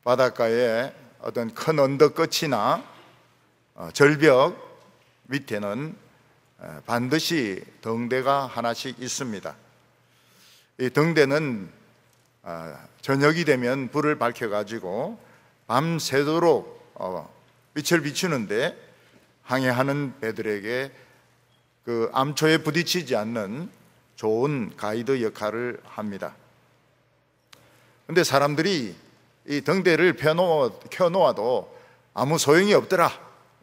바닷가에 어떤 큰 언덕 끝이나 절벽 밑에는 반드시 등대가 하나씩 있습니다. 이 등대는 저녁이 되면 불을 밝혀가지고 밤새도록 빛을 비추는데 항해하는 배들에게 그 암초에 부딪히지 않는 좋은 가이드 역할을 합니다. 그런데 사람들이 이 등대를 켜놓아도 아무 소용이 없더라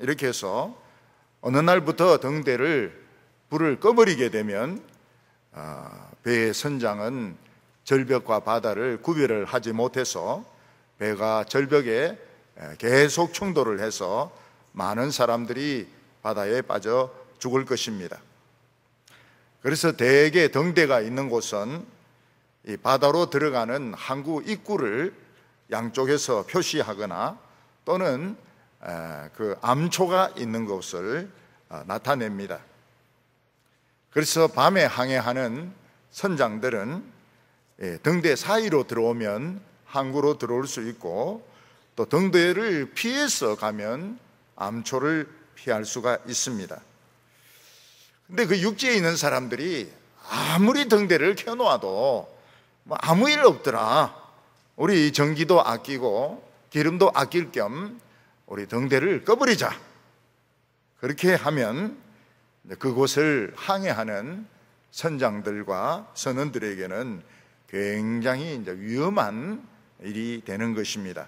이렇게 해서 어느 날부터 등대를 불을 꺼버리게 되면 배의 선장은 절벽과 바다를 구별을 하지 못해서 배가 절벽에 계속 충돌을 해서 많은 사람들이 바다에 빠져 죽을 것입니다. 그래서 대개 등대가 있는 곳은 이 바다로 들어가는 항구 입구를 양쪽에서 표시하거나 또는 그 암초가 있는 곳을 나타냅니다. 그래서 밤에 항해하는 선장들은 등대 사이로 들어오면 항구로 들어올 수 있고 또 등대를 피해서 가면 암초를 피할 수가 있습니다. 근데 그 육지에 있는 사람들이 아무리 등대를 켜놓아도 아무 일 없더라. 우리 전기도 아끼고 기름도 아낄 겸 우리 등대를 꺼버리자. 그렇게 하면 그곳을 항해하는 선장들과 선원들에게는 굉장히 위험한 일이 되는 것입니다.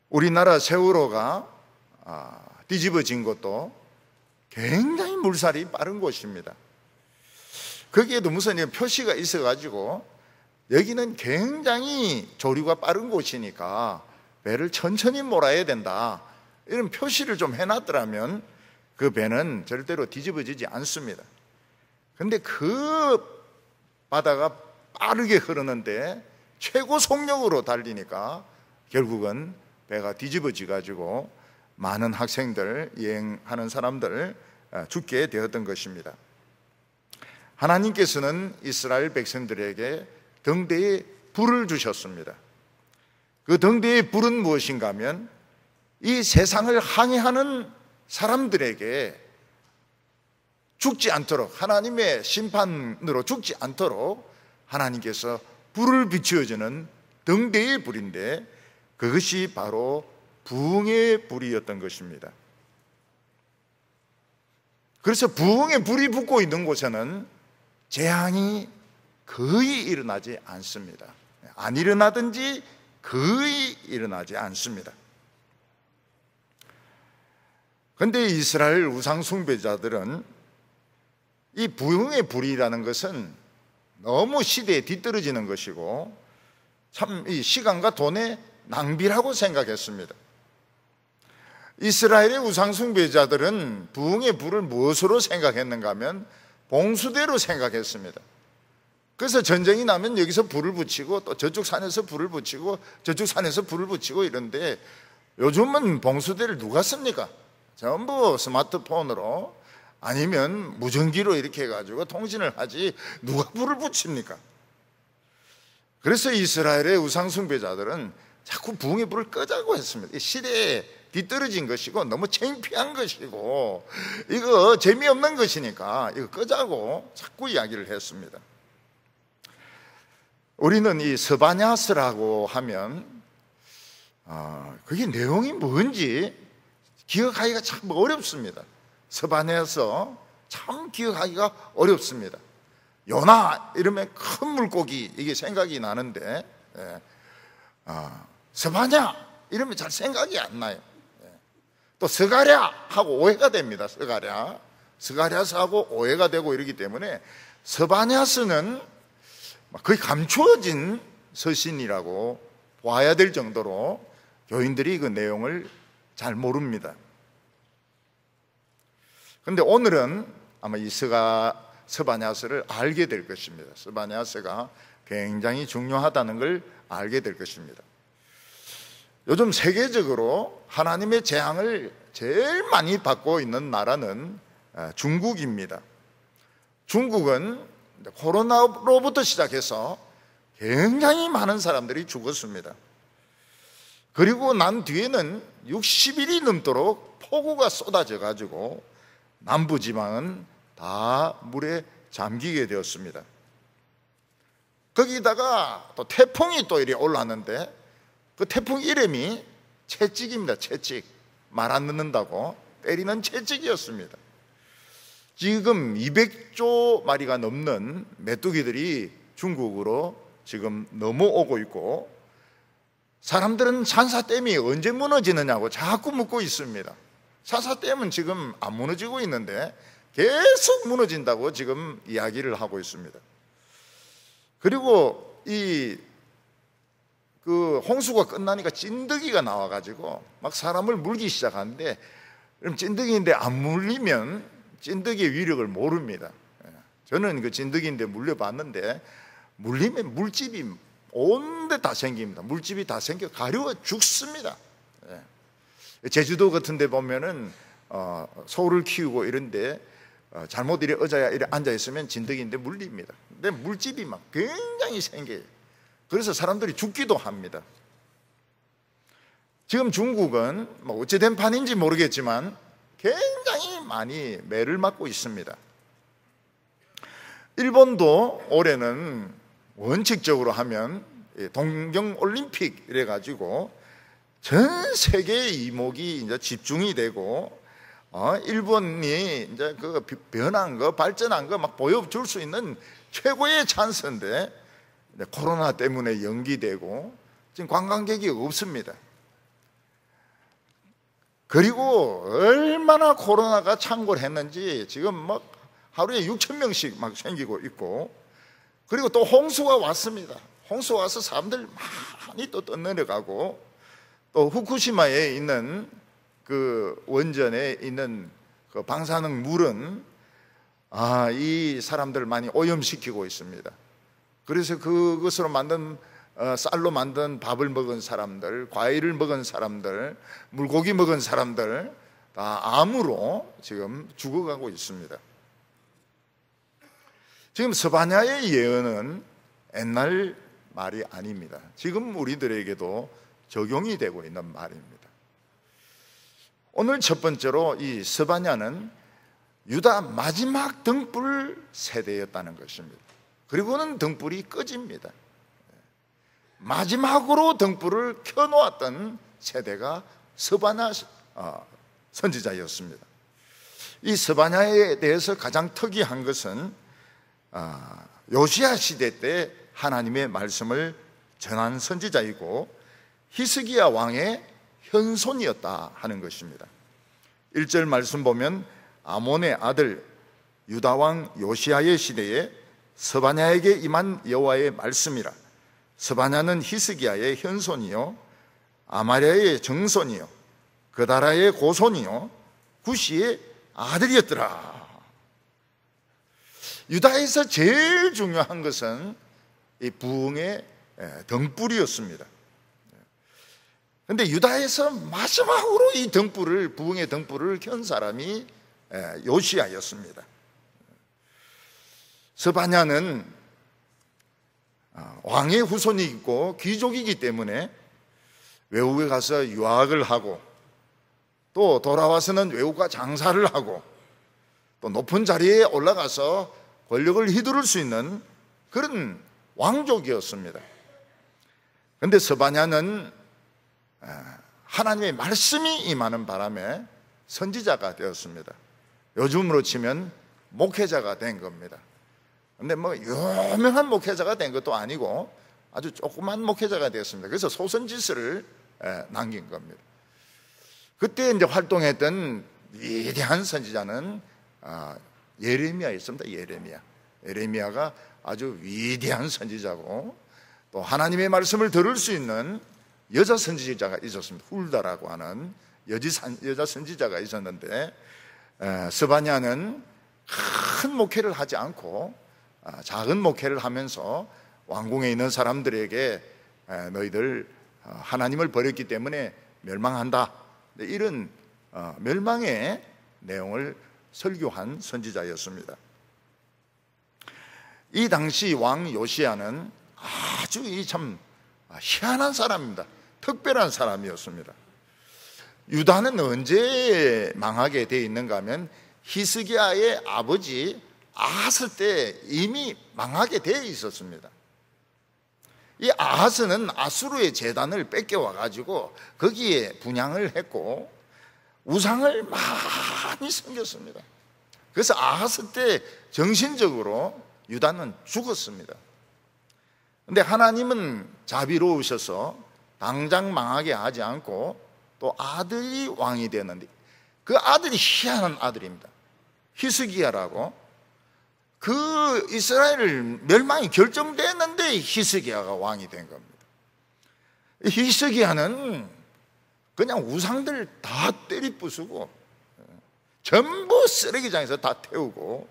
우리나라 세월호가 뒤집어진 것도 굉장히 물살이 빠른 곳입니다. 거기에도 무슨 표시가 있어가지고 여기는 굉장히 조류가 빠른 곳이니까 배를 천천히 몰아야 된다 이런 표시를 좀 해놨더라면 그 배는 절대로 뒤집어지지 않습니다. 그런데 그 바다가 빠르게 흐르는데 최고 속력으로 달리니까 결국은 배가 뒤집어져 가지고 많은 학생들, 여행하는 사람들 죽게 되었던 것입니다. 하나님께서는 이스라엘 백성들에게 등대에 불을 주셨습니다. 그 등대의 불은 무엇인가 하면 이 세상을 항해하는 사람들에게 죽지 않도록, 하나님의 심판으로 죽지 않도록 하나님께서 불을 비추어주는 등대의 불인데 그것이 바로 부흥의 불이었던 것입니다. 그래서 부흥의 불이 붙고 있는 곳에는 재앙이 거의 일어나지 않습니다. 안 일어나든지 거의 일어나지 않습니다. 그런데 이스라엘 우상숭배자들은 이 부흥의 불이라는 것은 너무 시대에 뒤떨어지는 것이고 참 이 시간과 돈의 낭비라고 생각했습니다. 이스라엘의 우상숭배자들은 부흥의 불을 무엇으로 생각했는가 하면 봉수대로 생각했습니다. 그래서 전쟁이 나면 여기서 불을 붙이고 또 저쪽 산에서 불을 붙이고 저쪽 산에서 불을 붙이고 이런데 요즘은 봉수대를 누가 씁니까? 전부 스마트폰으로 아니면 무전기로 이렇게 해가지고 통신을 하지 누가 불을 붙입니까? 그래서 이스라엘의 우상숭배자들은 자꾸 부흥의 불을 끄자고 했습니다. 시대에 뒤떨어진 것이고 너무 창피한 것이고 이거 재미없는 것이니까 이거 끄자고 자꾸 이야기를 했습니다. 우리는 이 스바냐스라고 하면 그게 내용이 뭔지 기억하기가 참 어렵습니다. 스바냐스 참 기억하기가 어렵습니다. 요나 이러면 큰 물고기 이게 생각이 나는데 스바냐 이러면 잘 생각이 안 나요. 또 스가랴 하고 오해가 됩니다. 스가랴스하고 오해가 되고 이러기 때문에 스바냐스는 거의 감추어진 서신이라고 봐야 될 정도로 교인들이 그 내용을 잘 모릅니다. 그런데 오늘은 아마 이 스바냐스를 알게 될 것입니다. 스바냐스가 굉장히 중요하다는 걸 알게 될 것입니다. 요즘 세계적으로 하나님의 재앙을 제일 많이 받고 있는 나라는 중국입니다. 중국은 코로나로부터 시작해서 굉장히 많은 사람들이 죽었습니다. 그리고 난 뒤에는 60일이 넘도록 폭우가 쏟아져 가지고 남부지방은 다 물에 잠기게 되었습니다. 거기다가 또 태풍이 또 이리 올랐는데 그 태풍 이름이 채찍입니다. 채찍. 말 안 듣는다고 때리는 채찍이었습니다. 지금 200조 마리가 넘는 메뚜기들이 중국으로 지금 넘어오고 있고, 사람들은 산사댐이 언제 무너지느냐고 자꾸 묻고 있습니다. 산사댐은 지금 안 무너지고 있는데 계속 무너진다고 지금 이야기를 하고 있습니다. 그리고 그 홍수가 끝나니까 찐득이가 나와가지고 막 사람을 물기 시작하는데, 그럼 찐득이인데 안 물리면 찐득이의 위력을 모릅니다. 저는 그 찐득이인데 물려봤는데 물리면 물집이 온데 다 생깁니다. 물집이 다 생겨 가려워 죽습니다. 제주도 같은 데 보면은 소를 키우고 이런데 잘못 이래 의자에 이래 앉아 있으면 진드기인데 물립니다. 근데 물집이 막 굉장히 생겨요. 그래서 사람들이 죽기도 합니다. 지금 중국은 뭐 어찌된 판인지 모르겠지만 굉장히 많이 매를 맞고 있습니다. 일본도 올해는 원칙적으로 하면 동경올림픽 이래가지고 전 세계의 이목이 이제 집중이 되고, 일본이 이제 그 변한 거, 발전한 거 막 보여줄 수 있는 최고의 찬스인데 코로나 때문에 연기되고 지금 관광객이 없습니다. 그리고 얼마나 코로나가 창궐했는지 지금 막 하루에 6,000명씩 막 생기고 있고, 그리고 또 홍수가 왔습니다. 홍수 와서 사람들 많이 또 떠내려가고, 또 후쿠시마에 있는 그 원전에 있는 그 방사능 물은 이 사람들을 많이 오염시키고 있습니다. 그래서 그것으로 만든 쌀로 만든 밥을 먹은 사람들, 과일을 먹은 사람들, 물고기 먹은 사람들 다 암으로 지금 죽어가고 있습니다. 지금 스바냐의 예언은 옛날 말이 아닙니다. 지금 우리들에게도 적용이 되고 있는 말입니다. 오늘 첫 번째로 이 스바냐는 유다 마지막 등불 세대였다는 것입니다. 그리고는 등불이 꺼집니다. 마지막으로 등불을 켜놓았던 세대가 스바냐 선지자였습니다. 이 스바냐에 대해서 가장 특이한 것은 요시야 시대 때 하나님의 말씀을 전한 선지자이고 히스기야 왕의 현손이었다 하는 것입니다. 1절 말씀 보면 아몬의 아들 유다 왕 요시야의 시대에 스바냐에게 임한 여호와의 말씀이라. 스바냐는 히스기야의 현손이요 아마랴의 정손이요 그다라의 고손이요 구시의 아들이었더라. 유다에서 제일 중요한 것은 이 부흥의 등불이었습니다. 그런데 유다에서 마지막으로 이 등불을, 부흥의 등불을 켠 사람이 요시야였습니다. 스바냐는 왕의 후손이 있고 귀족이기 때문에 외국에 가서 유학을 하고 또 돌아와서는 외국과 장사를 하고 또 높은 자리에 올라가서 권력을 휘두를 수 있는 그런 왕족이었습니다. 그런데 스바냐는 하나님의 말씀이 임하는 바람에 선지자가 되었습니다. 요즘으로 치면 목회자가 된 겁니다. 그런데 뭐 유명한 목회자가 된 것도 아니고 아주 조그만 목회자가 되었습니다. 그래서 소선지서를 남긴 겁니다. 그때 이제 활동했던 위대한 선지자는 예레미야였습니다. 예레미야가 아주 위대한 선지자고 또 하나님의 말씀을 들을 수 있는 여자 선지자가 있었습니다. 훌다라고 하는 여자 선지자가 있었는데 스바냐는 큰 목회를 하지 않고 작은 목회를 하면서 왕궁에 있는 사람들에게 너희들 하나님을 버렸기 때문에 멸망한다, 이런 멸망의 내용을 설교한 선지자였습니다. 이 당시 왕 요시야는 아주 참 희한한 사람입니다. 특별한 사람이었습니다. 유다는 언제 망하게 되어 있는가 하면 히스기야의 아버지 아하스 때 이미 망하게 되어 있었습니다. 이 아하스는 아수르의 제단을 뺏겨와 가지고 거기에 분향을 했고 우상을 많이 섬겼습니다. 그래서 아하스 때 정신적으로 유다는 죽었습니다. 그런데 하나님은 자비로우셔서 당장 망하게 하지 않고 또 아들이 왕이 되었는데 그 아들이 희한한 아들입니다. 히스기야라고. 그 이스라엘 멸망이 결정됐는데 히스기야가 왕이 된 겁니다. 히스기야는 그냥 우상들 다 때리 부수고 전부 쓰레기장에서 다 태우고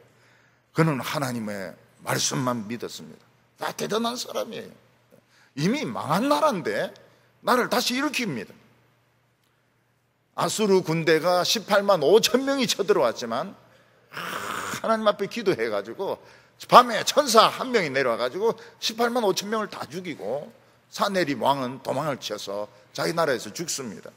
그는 하나님의 말씀만 믿었습니다. 다 대단한 사람이에요. 이미 망한 나라인데 나라를 다시 일으킵니다. 아수르 군대가 18만 5천 명이 쳐들어왔지만 하나님 앞에 기도해가지고 밤에 천사 한 명이 내려와가지고 18만 5천 명을 다 죽이고 사네립 왕은 도망을 쳐서 자기 나라에서 죽습니다.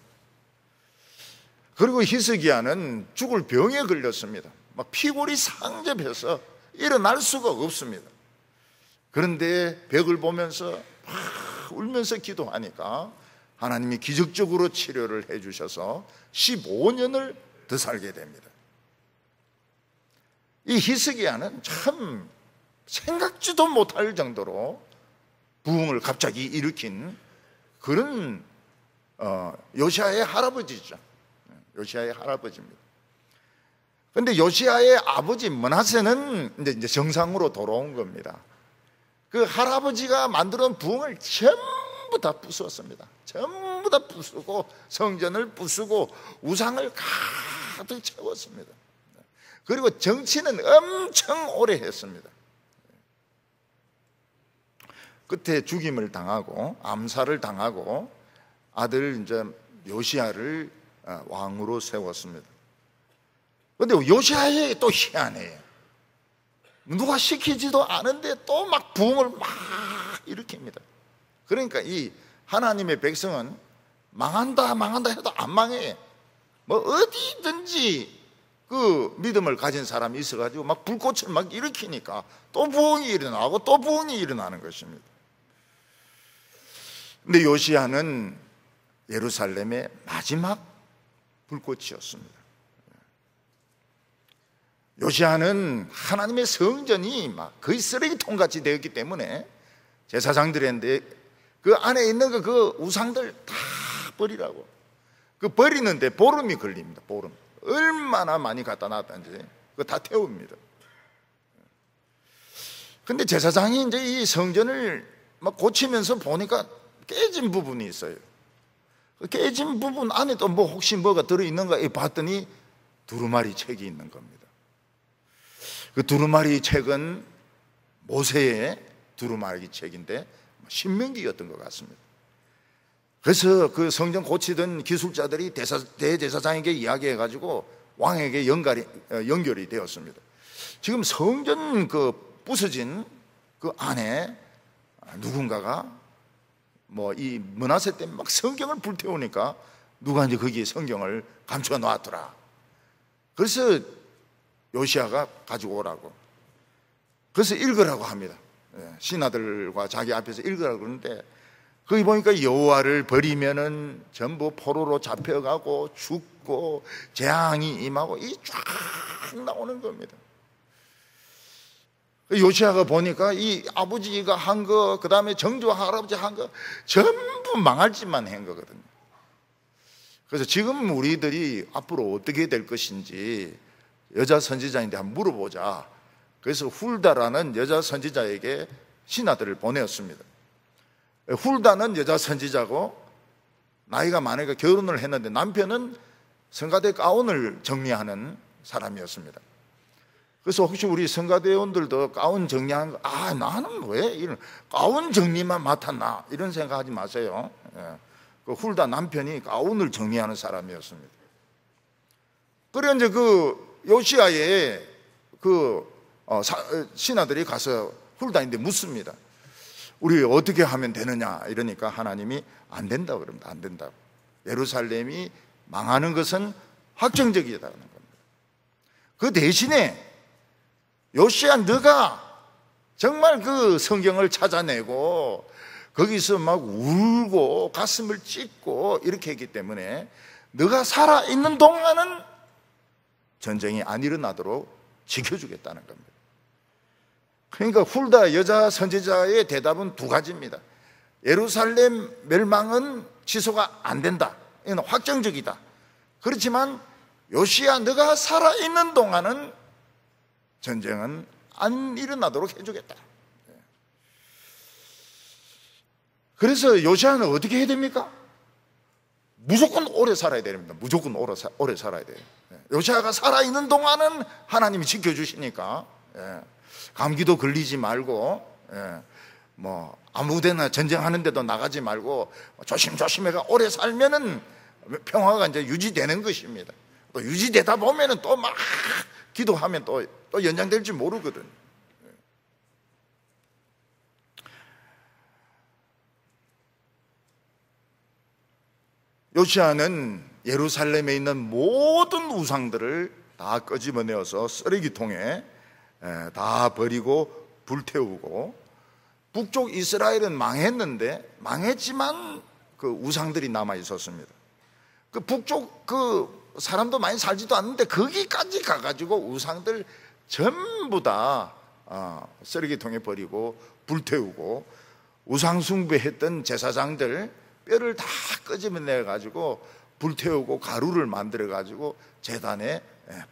그리고 히스기야는 죽을 병에 걸렸습니다. 막 피골이 상접해서 일어날 수가 없습니다. 그런데 벽을 보면서 막 울면서 기도하니까 하나님이 기적적으로 치료를 해주셔서 15년을 더 살게 됩니다. 이 히스기야는 참 생각지도 못할 정도로 부흥을 갑자기 일으킨 그런 요시야의 할아버지죠. 요시야의 할아버지입니다. 그런데 요시야의 아버지 므낫세는 이제 정상으로 돌아온 겁니다. 그 할아버지가 만들어놓은 부흥을 전부 다 부수었습니다. 전부 다 부수고 성전을 부수고 우상을 가득 채웠습니다. 그리고 정치는 엄청 오래 했습니다. 끝에 죽임을 당하고 암살을 당하고 아들 이제 요시야를 왕으로 세웠습니다. 그런데 요시야에 또 희한해요. 누가 시키지도 않은데 또 막 부흥을 막 일으킵니다. 그러니까 이 하나님의 백성은 망한다 해도 안 망해. 뭐 어디든지 그 믿음을 가진 사람이 있어가지고 막 불꽃을 막 일으키니까 또 부흥이 일어나고 또 부흥이 일어나는 것입니다. 근데 요시야는 예루살렘의 마지막 불꽃이었습니다. 요시야는 하나님의 성전이 막 거의 쓰레기통같이 되었기 때문에 제사장들인데 그 안에 있는 그 우상들 다 버리라고. 그 버리는데 보름이 걸립니다. 보름. 얼마나 많이 갖다 놨던지 그거 다 태웁니다. 근데 제사장이 이제 이 성전을 막 고치면서 보니까 깨진 부분이 있어요. 그 깨진 부분 안에 또 뭐 혹시 뭐가 들어있는가 봤더니 두루마리 책이 있는 겁니다. 그 두루마리 책은 모세의 두루마리 책인데 신명기였던 것 같습니다. 그래서 그 성전 고치던 기술자들이 대제사장에게 이야기해가지고 왕에게 연결이 되었습니다. 지금 성전 그 부서진 그 안에 누군가가 뭐 이 므낫세 때문에 막 성경을 불태우니까 누가 이제 거기에 성경을 감춰 놨더라. 그래서 요시야가 가지고 오라고. 그래서 읽으라고 합니다. 신하들과 자기 앞에서 읽으라고 그러는데 거기 보니까 여호와를 버리면은 전부 포로로 잡혀가고 죽고 재앙이 임하고 이 쫙 나오는 겁니다. 요시야가 보니까 이 아버지가 한 거, 그 다음에 정조 할아버지 한 거 전부 망할 짓만 한 거거든요. 그래서 지금 우리들이 앞으로 어떻게 될 것인지 여자 선지자인데 한번 물어보자. 그래서 훌다라는 여자 선지자에게 신하들을 보내었습니다. 훌다는 여자 선지자고 나이가 많으니까 결혼을 했는데 남편은 성가대 가운을 정리하는 사람이었습니다. 그래서 혹시 우리 성가대원들도 가운 정리하는 거, 나는 왜 이런 가운 정리만 맡았나 이런 생각하지 마세요. 그 훌다 남편이 가운을 정리하는 사람이었습니다. 그래 이제 그 요시야의 그 신하들이 가서 훌다인데 묻습니다. 우리 어떻게 하면 되느냐 이러니까 하나님이 안 된다고 그럽니다. 안 된다고. 예루살렘이 망하는 것은 확정적이다는 겁니다. 그 대신에 요시야, 너가 정말 그 성경을 찾아내고 거기서 막 울고 가슴을 찢고 이렇게 했기 때문에 너가 살아있는 동안은 전쟁이 안 일어나도록 지켜주겠다는 겁니다. 그러니까 훌다 여자 선지자의 대답은 두 가지입니다. 예루살렘 멸망은 취소가 안 된다. 이건 확정적이다. 그렇지만 요시야, 너가 살아있는 동안은 전쟁은 안 일어나도록 해주겠다. 그래서 요시야는 어떻게 해야 됩니까? 무조건 오래 살아야 됩니다. 무조건 오래 살아야 돼요. 요시야가 살아있는 동안은 하나님이 지켜주시니까 감기도 걸리지 말고 뭐 아무데나 전쟁하는데도 나가지 말고 조심조심해가 오래 살면은 평화가 이제 유지되는 것입니다. 또 유지되다 보면은 또 막 기도하면 또 연장될지 모르거든. 요시야는 예루살렘에 있는 모든 우상들을 다 끄집어내어서 쓰레기통에 다 버리고 불태우고, 북쪽 이스라엘은 망했는데 망했지만 그 우상들이 남아 있었습니다. 그 북쪽 그 사람도 많이 살지도 않는데 거기까지 가가지고 우상들 전부 다 쓰레기통에 버리고 불태우고, 우상 숭배했던 제사장들 뼈를 다 끄집어내 가지고 불태우고 가루를 만들어 가지고 제단에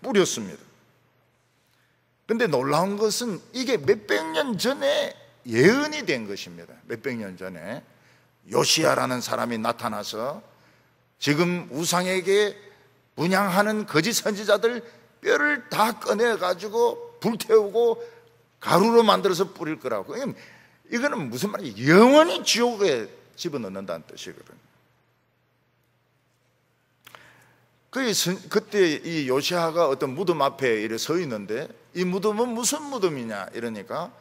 뿌렸습니다. 근데 놀라운 것은 이게 몇백 년 전에 예언이 된 것입니다. 몇백 년 전에 요시야라는 사람이 나타나서 지금 우상에게 분향하는 거짓 선지자들 뼈를 다 꺼내 가지고 불태우고 가루로 만들어서 뿌릴 거라고. 이거는 무슨 말이에요? 영원히 지옥에 집어넣는다는 뜻이거든요. 그때 이 요시야가 어떤 무덤 앞에 이렇게 서 있는데, 이 무덤은 무슨 무덤이냐 이러니까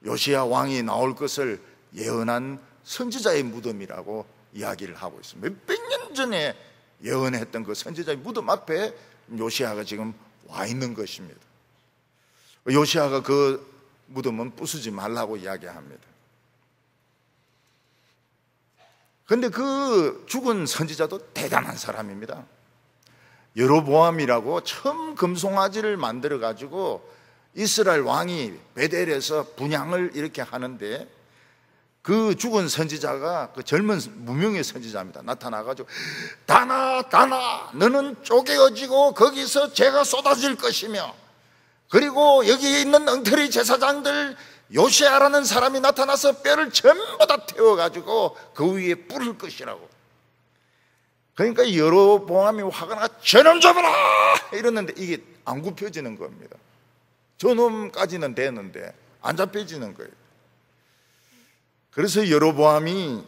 요시야 왕이 나올 것을 예언한 선지자의 무덤이라고 이야기를 하고 있습니다. 몇백 년 전에 예언했던 그 선지자의 무덤 앞에 요시야가 지금 와 있는 것입니다. 요시야가 그 무덤은 부수지 말라고 이야기합니다. 그런데 그 죽은 선지자도 대단한 사람입니다. 여로보암이라고 처음 금송아지를 만들어 가지고 이스라엘 왕이 베델에서 분향을 이렇게 하는데, 그 죽은 선지자가 그 젊은 무명의 선지자입니다. 나타나가지고 다나 너는 쪼개어지고 거기서 죄가 쏟아질 것이며, 그리고 여기 있는 엉터리 제사장들 요시야라는 사람이 나타나서 뼈를 전부 다 태워가지고 그 위에 뿌릴 것이라고. 그러니까 여로보암이 화가 나가 저놈 잡아라 이러는데 이게 안 굽혀지는 겁니다. 저놈까지는 되는데 안 잡혀지는 거예요. 그래서 여로보암이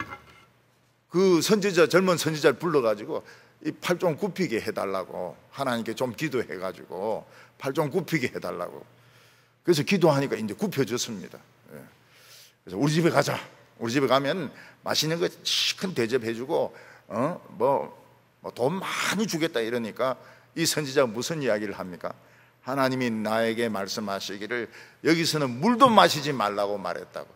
그 선지자, 젊은 선지자를 불러가지고 이 팔 좀 굽히게 해달라고 하나님께 좀 기도해가지고 팔 좀 굽히게 해달라고. 그래서 기도하니까 이제 굽혀졌습니다. 그래서 우리 집에 가자. 우리 집에 가면 맛있는 거 큰 대접해주고 돈 많이 주겠다 이러니까 이 선지자가 무슨 이야기를 합니까? 하나님이 나에게 말씀하시기를 여기서는 물도 마시지 말라고 말했다고,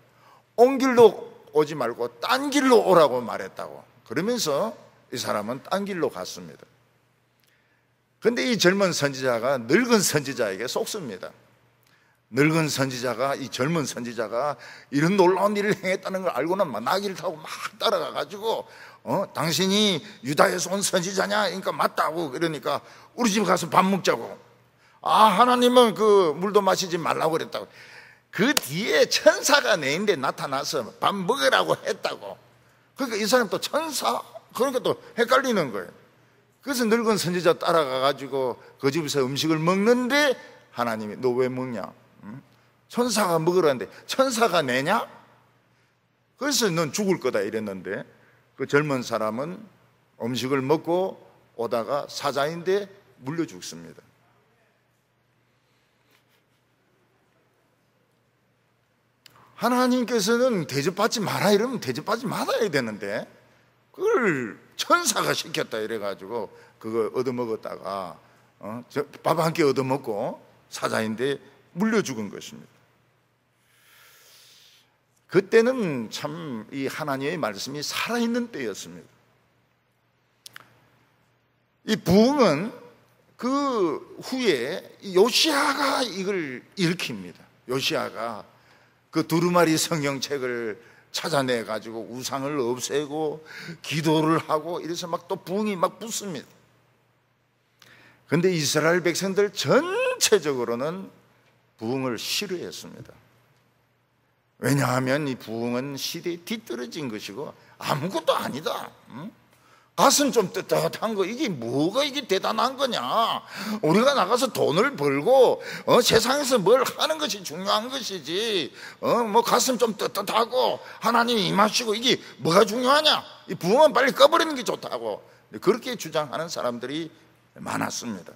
온 길로 오지 말고 딴 길로 오라고 말했다고. 그러면서 이 사람은 딴 길로 갔습니다. 그런데 이 젊은 선지자가 늙은 선지자에게 속습니다. 늙은 선지자가, 이 젊은 선지자가 이런 놀라운 일을 행했다는 걸 알고는 막 나귀를 타고 막 따라가 가지고 당신이 유다에서 온 선지자냐? 그러니까 맞다고. 그러니까 우리 집 가서 밥 먹자고. 하나님은 그 물도 마시지 말라고 그랬다고. 그 뒤에 천사가 내인데 나타나서 밥 먹으라고 했다고. 그러니까 이 사람 또 천사? 그러니까 또 헷갈리는 거예요. 그래서 늙은 선지자 따라가 가지고 그 집에서 음식을 먹는데 하나님이 너 왜 먹냐? 천사가 먹으라는데 천사가 내냐? 그래서 넌 죽을 거다 이랬는데, 그 젊은 사람은 음식을 먹고 오다가 사자인데 물려 죽습니다. 하나님께서는 대접받지 마라 이러면 대접받지 말아야 되는데 그걸 천사가 시켰다 이래가지고 그거 얻어먹었다가 밥 한 끼 얻어먹고 사자인데 물려 죽은 것입니다. 그때는 참 이 하나님의 말씀이 살아있는 때였습니다. 이 부흥은 그 후에 요시야가 이걸 일으킵니다. 요시야가 그 두루마리 성경책을 찾아내 가지고 우상을 없애고 기도를 하고 이래서 막 또 부흥이 막 붙습니다. 그런데 이스라엘 백성들 전체적으로는 부흥을 싫어했습니다. 왜냐하면 이 부흥은 시대에 뒤떨어진 것이고 아무것도 아니다. 가슴 좀 떳떳한 거 이게 뭐가 이게 대단한 거냐. 우리가 나가서 돈을 벌고 세상에서 뭘 하는 것이 중요한 것이지 뭐 가슴 좀 떳떳하고 하나님이 임하시고 이게 뭐가 중요하냐. 이 부흥은 빨리 꺼버리는 게 좋다고 그렇게 주장하는 사람들이 많았습니다.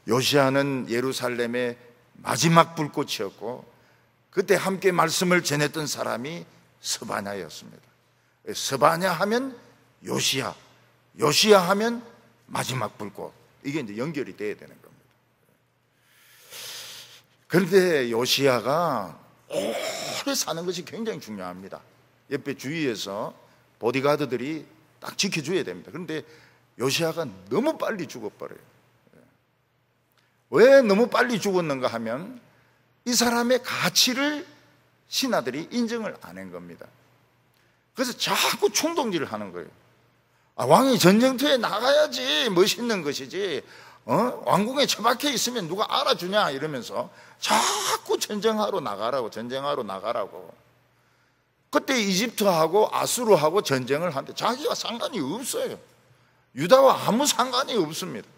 요시야는 예루살렘의 마지막 불꽃이었고 그때 함께 말씀을 전했던 사람이 스바냐였습니다. 스바냐 하면 요시야, 요시야 하면 마지막 불꽃. 이게 이제 연결이 돼야 되는 겁니다. 그런데 요시야가 오래 사는 것이 굉장히 중요합니다. 옆에 주위에서 보디가드들이 딱 지켜줘야 됩니다. 그런데 요시야가 너무 빨리 죽어버려요. 왜 너무 빨리 죽었는가 하면 이 사람의 가치를 신하들이 인정을 안 한 겁니다. 그래서 자꾸 충동질을 하는 거예요. 왕이 전쟁터에 나가야지 멋있는 것이지 왕궁에 처박혀 있으면 누가 알아주냐 이러면서 자꾸 전쟁하러 나가라고. 그때 이집트하고 아수르하고 전쟁을 하는데 자기가 상관이 없어요. 유다와 아무 상관이 없습니다.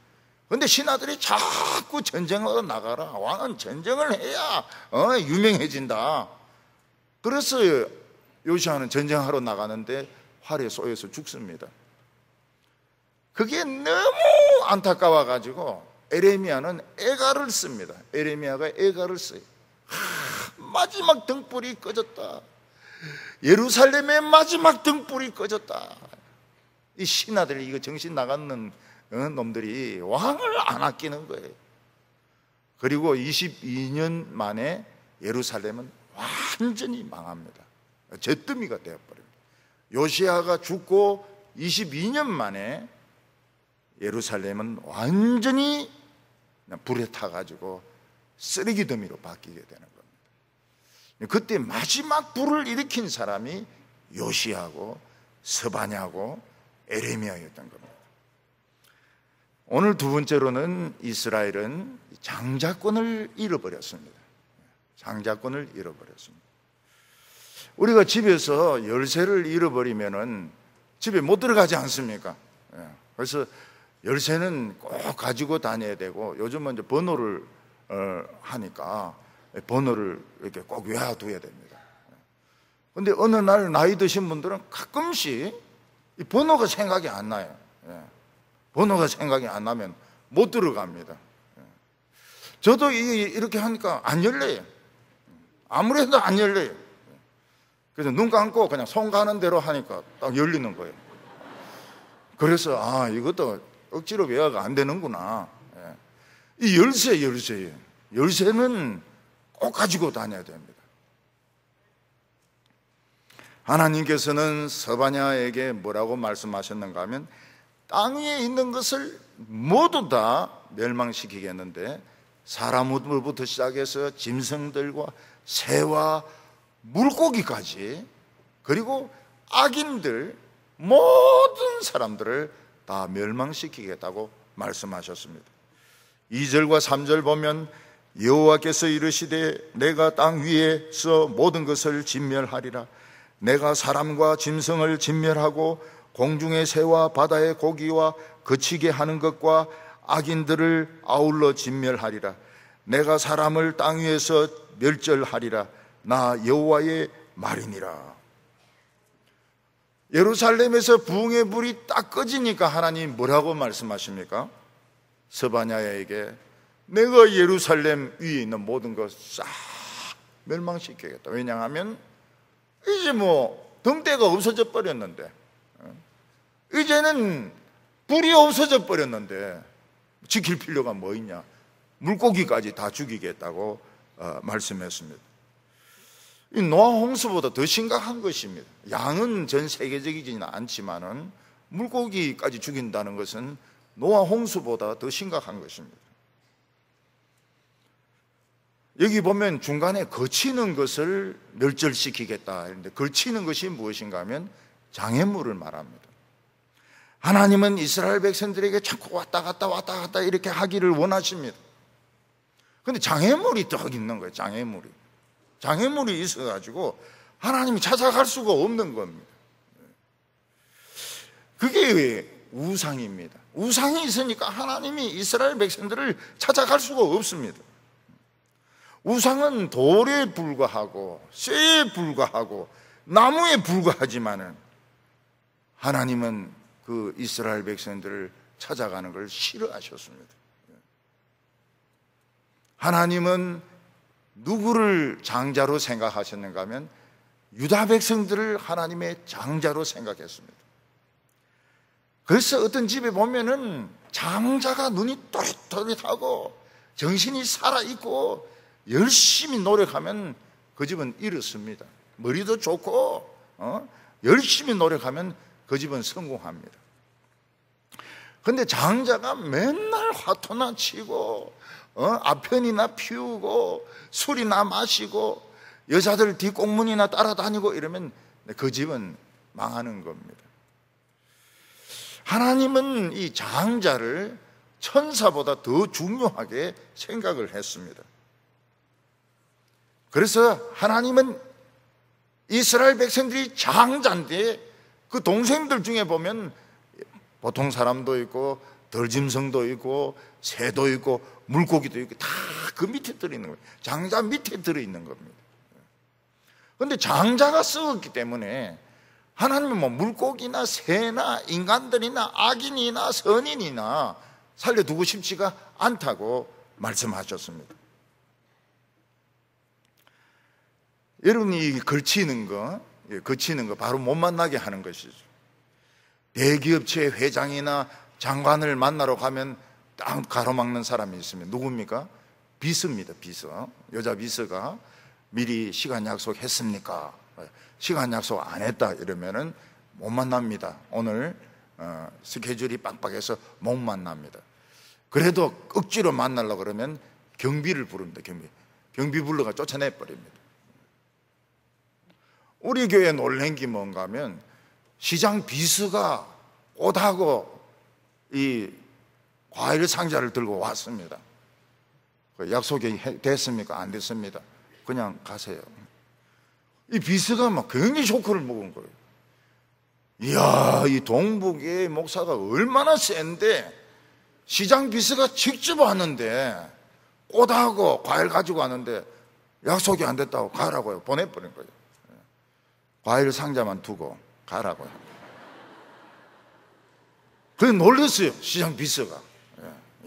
그런데 신하들이 자꾸 전쟁하러 나가라. 왕은 전쟁을 해야 유명해진다. 그래서 요시야는 전쟁하러 나가는데 활에 쏘여서 죽습니다. 그게 너무 안타까워가지고 에레미야는 애가를 씁니다. 에레미야가 애가를 써요. 마지막 등불이 꺼졌다. 예루살렘의 마지막 등불이 꺼졌다. 이 신하들이 이거 정신 나가는 놈들이 왕을 안 아끼는 거예요. 그리고 22년 만에 예루살렘은 완전히 망합니다. 잿더미가 되어버립니다. 요시야가 죽고 22년 만에 예루살렘은 완전히 불에 타가지고 쓰레기 더미로 바뀌게 되는 겁니다. 그때 마지막 불을 일으킨 사람이 요시야고 스바냐고 에레미야였던 겁니다. 오늘 두 번째로는 이스라엘은 장자권을 잃어버렸습니다. 장자권을 잃어버렸습니다. 우리가 집에서 열쇠를 잃어버리면은 집에 못 들어가지 않습니까? 그래서 열쇠는 꼭 가지고 다녀야 되고 요즘은 이제 번호를 하니까 번호를 이렇게 꼭 외워둬야 됩니다. 그런데 어느 날 나이 드신 분들은 가끔씩 이 번호가 생각이 안 나요. 번호가 생각이 안 나면 못 들어갑니다. 저도 이렇게 하니까 안 열려요. 아무래도 안 열려요. 그래서 눈 감고 그냥 손 가는 대로 하니까 딱 열리는 거예요. 그래서 이것도 억지로 외워가 안 되는구나. 이 열쇠예요. 열쇠는 꼭 가지고 다녀야 됩니다. 하나님께서는 스바냐에게 뭐라고 말씀하셨는가 하면 땅 위에 있는 것을 모두 다 멸망시키겠는데 사람부터 시작해서 짐승들과 새와 물고기까지 그리고 악인들 모든 사람들을 다 멸망시키겠다고 말씀하셨습니다. 2절과 3절 보면 여호와께서 이르시되 내가 땅 위에서 모든 것을 진멸하리라. 내가 사람과 짐승을 진멸하고 공중의 새와 바다의 고기와 거치게 하는 것과 악인들을 아울러 진멸하리라. 내가 사람을 땅 위에서 멸절하리라. 나 여호와의 말이니라. 예루살렘에서 부흥의 불이 딱 꺼지니까 하나님 뭐라고 말씀하십니까? 스바냐에게 내가 예루살렘 위에 있는 모든 것 싹 멸망시키겠다. 왜냐하면 이제 뭐 등대가 없어져 버렸는데, 이제는 불이 없어져 버렸는데 지킬 필요가 뭐 있냐. 물고기까지 다 죽이겠다고 말씀했습니다. 이 노아 홍수보다 더 심각한 것입니다. 양은 전 세계적이지는 않지만은 물고기까지 죽인다는 것은 노아 홍수보다 더 심각한 것입니다. 여기 보면 중간에 거치는 것을 멸절시키겠다 했는데, 거치는 것이 무엇인가 하면 장애물을 말합니다. 하나님은 이스라엘 백성들에게 자꾸 왔다 갔다 이렇게 하기를 원하십니다. 그런데 장애물이 딱 있는 거예요. 장애물이 있어가지고 하나님이 찾아갈 수가 없는 겁니다. 그게 우상입니다. 우상이 있으니까 하나님이 이스라엘 백성들을 찾아갈 수가 없습니다. 우상은 돌에 불과하고 쇠에 불과하고 나무에 불과하지만은 하나님은 그 이스라엘 백성들을 찾아가는 걸 싫어하셨습니다. 하나님은 누구를 장자로 생각하셨는가 하면 유다 백성들을 하나님의 장자로 생각했습니다. 그래서 어떤 집에 보면은 장자가 눈이 또릿또릿하고 정신이 살아있고 열심히 노력하면 그 집은 이렇습니다. 머리도 좋고 열심히 노력하면 그 집은 성공합니다. 그런데 장자가 맨날 화투나 치고 아편이나 피우고 술이나 마시고 여자들 뒷공문이나 따라다니고 이러면 그 집은 망하는 겁니다. 하나님은 이 장자를 천사보다 더 중요하게 생각을 했습니다. 그래서 하나님은 이스라엘 백성들이 장자인데 그 동생들 중에 보면 보통 사람도 있고 덜짐승도 있고 새도 있고 물고기도 있고 다 그 밑에 들어있는 거예요. 장자 밑에 들어있는 겁니다. 그런데 장자가 썩었기 때문에 하나님은 뭐 물고기나 새나 인간들이나 악인이나 선인이나 살려두고 싶지가 않다고 말씀하셨습니다. 여러분이 거치는 거 바로 못 만나게 하는 것이죠. 대기업체 회장이나 장관을 만나러 가면 딱 가로막는 사람이 있으면 누굽니까? 비서입니다. 비서. 여자 비서가 미리 시간 약속했습니까? 시간 약속 안 했다 이러면은 못 만납니다. 오늘 스케줄이 빡빡해서 못 만납니다. 그래도 억지로 만나려고 그러면 경비를 부릅니다. 경비 불러가 쫓아내버립니다. 우리 교회 놀란 게 뭔가 하면 시장 비서가 옷하고 이 과일 상자를 들고 왔습니다. 약속이 됐습니까? 안 됐습니다. 그냥 가세요. 이 비서가 막 굉장히 쇼크를 먹은 거예요. 이야, 이 동북의 목사가 얼마나 센데 시장 비서가 직접 왔는데 꽃하고 과일 가지고 왔는데 약속이 안 됐다고 가라고요. 보내버린 거예요. 과일 상자만 두고 가라고요. 그래서 놀랐어요. 시장 비서가.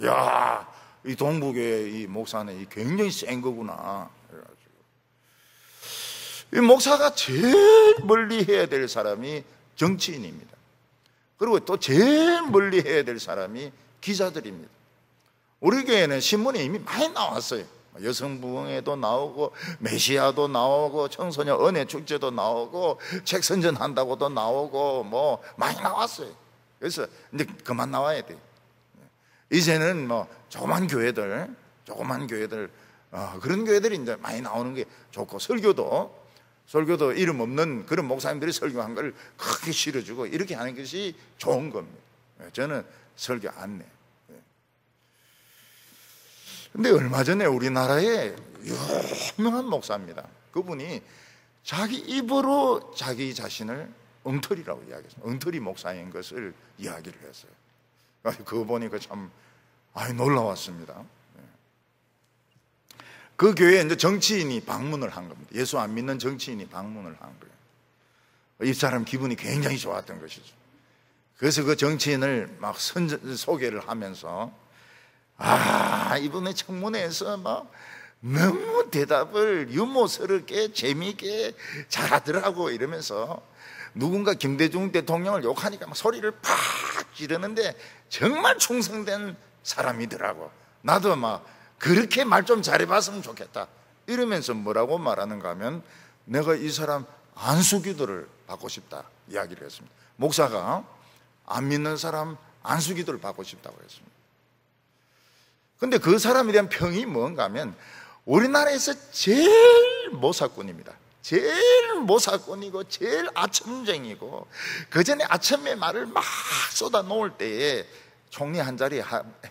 이야, 이 동북의 이 목사는 굉장히 센 거구나. 이 목사가 제일 멀리 해야 될 사람이 정치인입니다. 그리고 또 제일 멀리 해야 될 사람이 기자들입니다. 우리 교회는 신문에 이미 많이 나왔어요. 여성부흥회도 나오고 메시아도 나오고 청소년 은혜축제도 나오고 책 선전한다고도 나오고 뭐 많이 나왔어요. 그래서 이제 그만 나와야 돼요. 이제는 뭐 조그만 교회들 그런 교회들이 이제 많이 나오는 게 좋고, 설교도 이름 없는 그런 목사님들이 설교한 걸 크게 실어주고 이렇게 하는 것이 좋은 겁니다. 저는 설교 안 내. 근데 얼마 전에 우리나라에 유명한 목사입니다. 그분이 자기 입으로 자기 자신을 엉터리라고 이야기했어요. 엉터리 목사인 것을 이야기를 했어요. 그거 보니까 참 놀라웠습니다. 그 교회에 이제 정치인이 방문을 한 겁니다. 예수 안 믿는 정치인이 방문을 한 거예요. 이 사람 기분이 굉장히 좋았던 것이죠. 그래서 그 정치인을 막 소개를 하면서 이번에 청문회에서 막 너무 대답을 유머스럽게 재미있게 잘하더라고. 이러면서 누군가 김대중 대통령을 욕하니까 막 소리를 팍 지르는데 정말 충성된 사람이더라고. 나도 막 그렇게 말 좀 잘해봤으면 좋겠다 이러면서 뭐라고 말하는가 하면, 내가 이 사람 안수기도를 받고 싶다 이야기를 했습니다. 목사가 안 믿는 사람 안수기도를 받고 싶다고 했습니다. 근데 그 사람에 대한 평이 뭔가 하면, 우리나라에서 제일 모사꾼입니다. 제일 모사꾼이고 제일 아첨쟁이고, 그 전에 아첨의 말을 막 쏟아 놓을 때에 총리 한 자리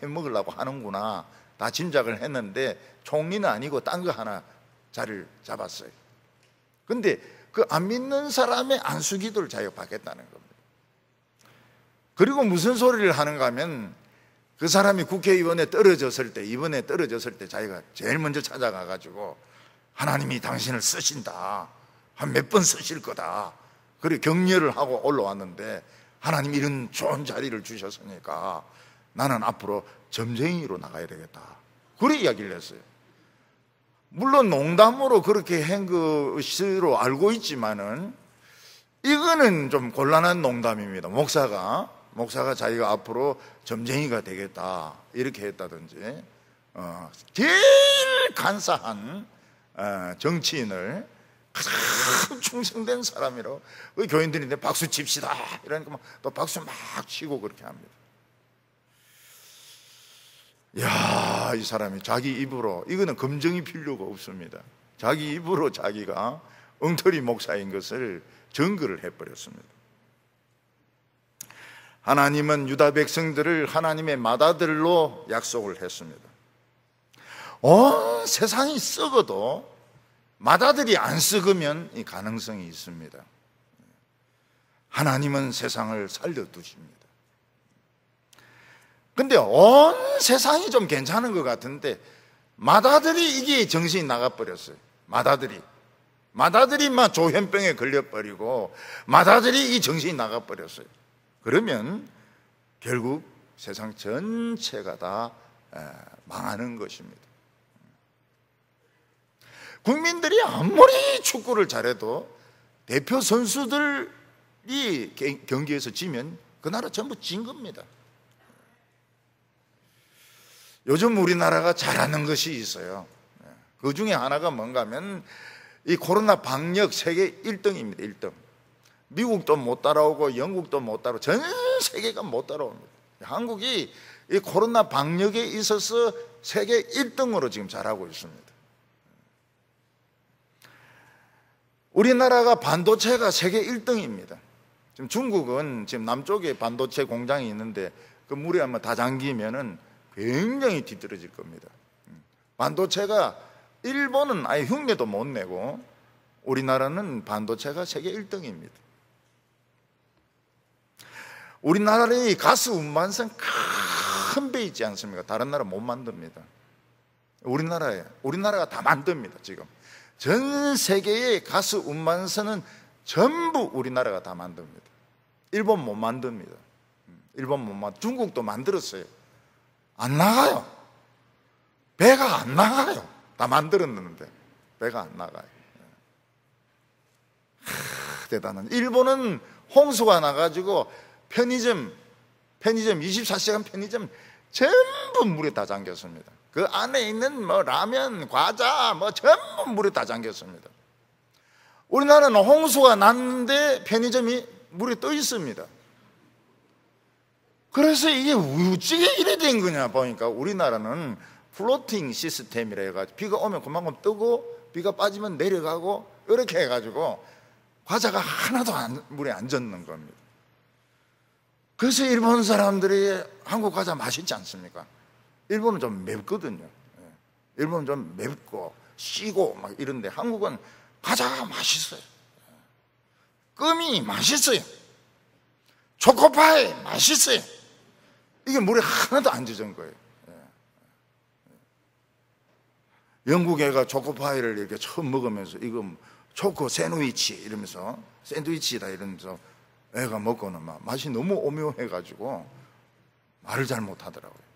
해먹으려고 하는구나 다 짐작을 했는데, 총리는 아니고 딴 거 하나 자리를 잡았어요. 근데 그 안 믿는 사람의 안수기도를 자기가 받겠다는 겁니다. 그리고 무슨 소리를 하는가 하면, 그 사람이 국회의원에 떨어졌을 때, 이번에 떨어졌을 때 자기가 제일 먼저 찾아가 가지고 하나님이 당신을 쓰신다, 한 몇 번 쓰실 거다, 그래 격려를 하고 올라왔는데, 하나님 이런 좋은 자리를 주셨으니까 나는 앞으로 점쟁이로 나가야 되겠다, 그래 이야기를 했어요. 물론 농담으로 그렇게 한 것으로 알고 있지만은 이거는 좀 곤란한 농담입니다. 목사가 자기가 앞으로 점쟁이가 되겠다 이렇게 했다든지, 제일 간사한 정치인을 가장 충성된 사람이라고 교인들인데 박수 칩시다 이러니까 또 박수 막 치고 그렇게 합니다. 야, 이 사람이 자기 입으로, 이거는 검증이 필요가 없습니다. 자기 입으로 자기가 엉터리 목사인 것을 증거를 해버렸습니다. 하나님은 유다 백성들을 하나님의 맏아들로 약속을 했습니다. 온 세상이 썩어도 맏아들이 안 썩으면 이 가능성이 있습니다. 하나님은 세상을 살려두십니다. 근데 온 세상이 좀 괜찮은 것 같은데 맏아들이 이게 정신이 나가버렸어요. 맏아들이 막 조현병에 걸려버리고 맏아들이 이 정신이 나가버렸어요. 그러면 결국 세상 전체가 다 망하는 것입니다. 국민들이 아무리 축구를 잘해도 대표 선수들이 경기에서 지면 그 나라 전부 진 겁니다. 요즘 우리나라가 잘하는 것이 있어요. 그 중에 하나가 뭔가 하면 이 코로나 방역 세계 1등입니다. 1등. 미국도 못 따라오고 영국도 못 따라오고 전 세계가 못 따라옵니다. 한국이 이 코로나 방역에 있어서 세계 1등으로 지금 잘하고 있습니다. 우리나라가 반도체가 세계 1등입니다. 지금 중국은 지금 남쪽에 반도체 공장이 있는데 그 물에 한번 다 잠기면은 굉장히 뒤떨어질 겁니다. 반도체가 일본은 아예 흉내도 못 내고 우리나라는 반도체가 세계 1등입니다. 우리나라의 가스 운반선 큰 배 있지 않습니까? 다른 나라 못 만듭니다. 우리나라가 다 만듭니다. 지금 전 세계의 가스 운반선은 전부 우리나라가 다 만듭니다. 일본 못 만듭니다. 중국도 만들었어요. 안 나가요. 배가 안 나가요. 다 만들었는데 배가 안 나가요. 대단한. 일본은 홍수가 나가지고 편의점 24시간 편의점 전부 물에 다 잠겼습니다. 그 안에 있는 뭐 라면, 과자 뭐 전부 물에 다 잠겼습니다. 우리나라는 홍수가 났는데 편의점이 물에 떠 있습니다. 그래서 이게 어찌게 이래 된 거냐 보니까 우리나라는 플로팅 시스템이라 해가지고 비가 오면 그만큼 뜨고 비가 빠지면 내려가고 이렇게 해가지고 과자가 하나도 물에 안 젖는 겁니다. 그래서 일본 사람들이 한국 과자 맛있지 않습니까? 일본은 좀 맵거든요. 일본은 좀 맵고 시고 막 이런데 한국은 과자가 맛있어요. 껌이 맛있어요. 초코파이 맛있어요. 이게 물에 하나도 안 젖은 거예요. 영국 애가 초코파이를 이렇게 처음 먹으면서 이거 초코 샌드위치 이러면서 샌드위치다 이러면서 애가 먹고는 막 맛이 너무 오묘해가지고 말을 잘 못하더라고요.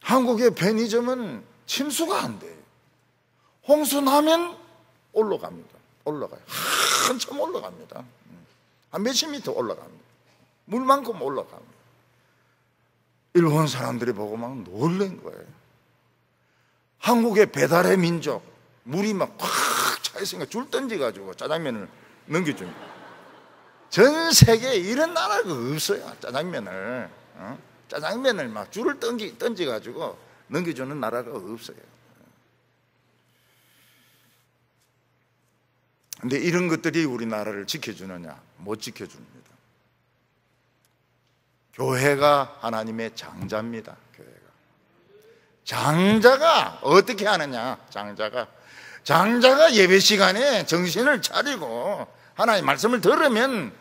한국의 편의점은 침수가 안 돼요. 홍수 나면 올라갑니다. 올라가요. 한참 올라갑니다. 한 몇십 미터 올라갑니다. 물만큼 올라갑니다. 일본 사람들이 보고 막 놀란 거예요. 한국의 배달의 민족, 물이 막 꽉 차 있으니까 줄 던져가지고 짜장면을 넘겨줍니다. 전 세계에 이런 나라가 없어요. 짜장면을 짜장면을 막 줄을 던져가지고 넘겨주는 나라가 없어요. 근데 이런 것들이 우리나라를 지켜주느냐? 못 지켜줍니다. 교회가 하나님의 장자입니다. 교회가. 장자가 어떻게 하느냐? 장자가 예배 시간에 정신을 차리고 하나님의 말씀을 들으면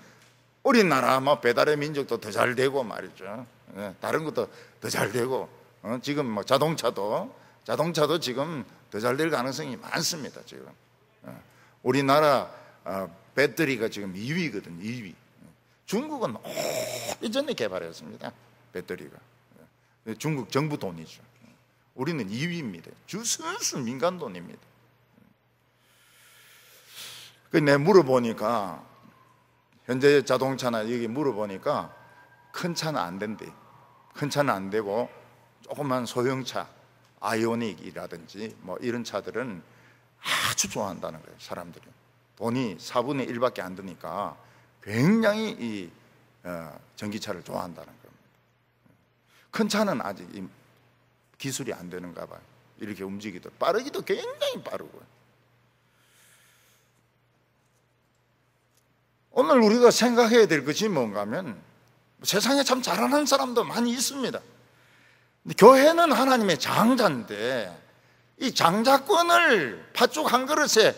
우리나라 뭐 배달의 민족도 더 잘 되고 말이죠. 다른 것도 더 잘 되고 지금 뭐 자동차도 지금 더 잘 될 가능성이 많습니다. 지금 우리나라 배터리가 지금 2위거든요. 2위. 중국은 오래전에 개발했습니다. 배터리가. 중국 정부 돈이죠. 우리는 2위입니다. 순수 민간 돈입니다. 내가 물어보니까 현재 자동차나 여기 물어보니까 큰 차는 안 된대. 큰 차는 안 되고 조그만 소형차, 아이오닉이라든지 뭐 이런 차들은 아주 좋아한다는 거예요. 사람들이 돈이 4분의 1밖에 안 드니까 굉장히 이 전기차를 좋아한다는 겁니다. 큰 차는 아직 기술이 안 되는가 봐요. 이렇게 움직이도 빠르기도 굉장히 빠르고요. 오늘 우리가 생각해야 될 것이 뭔가 하면 세상에 참 잘하는 사람도 많이 있습니다. 근데 교회는 하나님의 장자인데 이 장자권을 팥죽 한 그릇에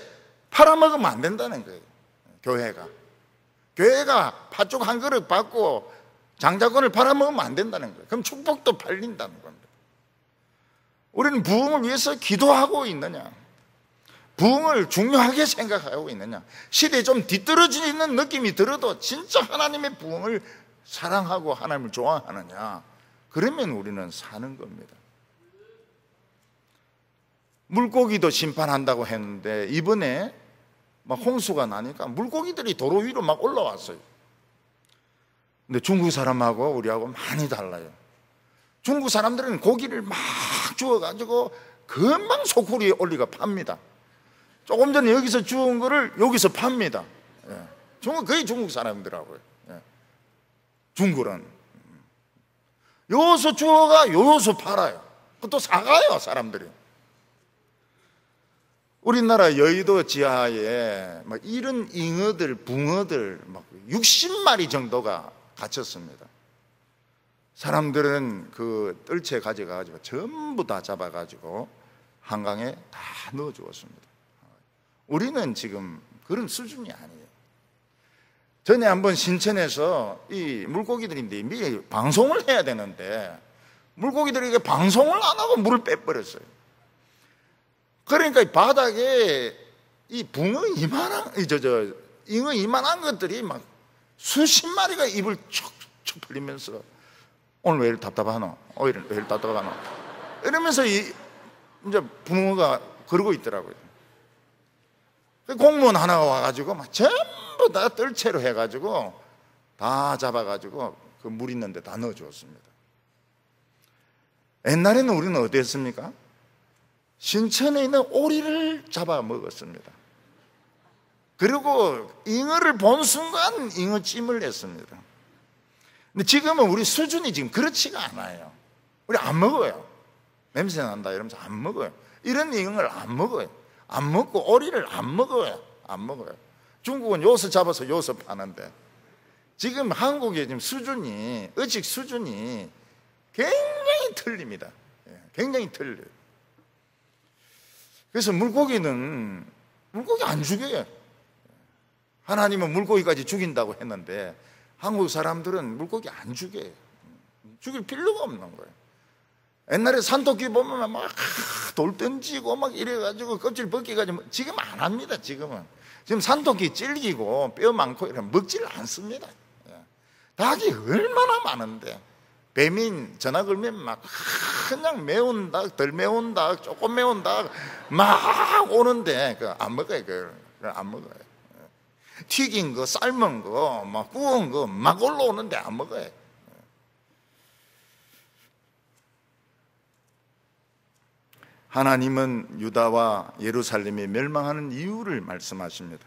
팔아먹으면 안 된다는 거예요. 교회가 팥죽 한 그릇 받고 장자권을 팔아먹으면 안 된다는 거예요. 그럼 축복도 팔린다는 겁니다. 우리는 부흥을 위해서 기도하고 있느냐? 부흥을 중요하게 생각하고 있느냐? 시대에 좀 뒤떨어지는 느낌이 들어도 진짜 하나님의 부흥을 사랑하고 하나님을 좋아하느냐? 그러면 우리는 사는 겁니다. 물고기도 심판한다고 했는데 이번에 막 홍수가 나니까 물고기들이 도로 위로 막 올라왔어요. 근데 중국 사람하고 우리하고 많이 달라요. 중국 사람들은 고기를 막 주워가지고 금방 소쿠리에 올리가 팝니다. 조금 전에 여기서 주운 거를 여기서 팝니다. 거의 중국 사람들하고요. 중국은 요서 주워가 요서 팔아요. 그것도 사가요, 사람들이. 우리나라 여의도 지하에 막 이런 잉어들, 붕어들 막 60마리 정도가 갇혔습니다. 사람들은 그 뜰채 가져가지고 전부 다 잡아가지고 한강에 다 넣어 주었습니다. 우리는 지금 그런 수준이 아니에요. 전에 한번 신천에서 이 물고기들인데 미리 방송을 해야 되는데 물고기들이 방송을 안 하고 물을 빼버렸어요. 그러니까 이 바닥에 이 붕어 이만한, 잉어 이만한 것들이 막 수십 마리가 입을 척척 벌리면서 오늘 왜 이렇게 답답하노? 왜 이렇게 답답하노? 이러면서 이제 붕어가 그러고 있더라고요. 공무원 하나가 와가지고 막 전부 다 뜰채로 해가지고 다 잡아가지고 그 물 있는데 다 넣어주었습니다. 옛날에는 우리는 어땠습니까? 신천에 있는 오리를 잡아 먹었습니다. 그리고 잉어를 본 순간 잉어찜을 했습니다. 근데 지금은 우리 수준이 지금 그렇지가 않아요. 우리 안 먹어요. 냄새 난다 이러면서 안 먹어요. 이런 잉어를 안 먹어요. 안 먹고 오리를 안 먹어요. 중국은 요서 잡아서 요서 파는데 지금 한국의 지금 수준이, 의식 수준이 굉장히 틀립니다. 굉장히 틀려요. 그래서 물고기 안 죽여요. 하나님은 물고기까지 죽인다고 했는데 한국 사람들은 물고기 안 죽여요. 죽일 필요가 없는 거예요. 옛날에 산토끼 보면 막 돌 던지고 막 이래가지고 껍질 벗겨가지고 지금 안 합니다. 지금 산토끼 찔기고 뼈 많고 이러면 먹지를 않습니다. 닭이 얼마나 많은데 배민 전화 걸면 막 그냥 매운 닭, 덜 매운 닭, 조금 매운 닭 막 오는데 그거 안 먹어요. 그걸 안 먹어요. 튀긴 거, 삶은 거, 막 구운 거 막 올라오는데 안 먹어요. 하나님은 유다와 예루살렘이 멸망하는 이유를 말씀하십니다.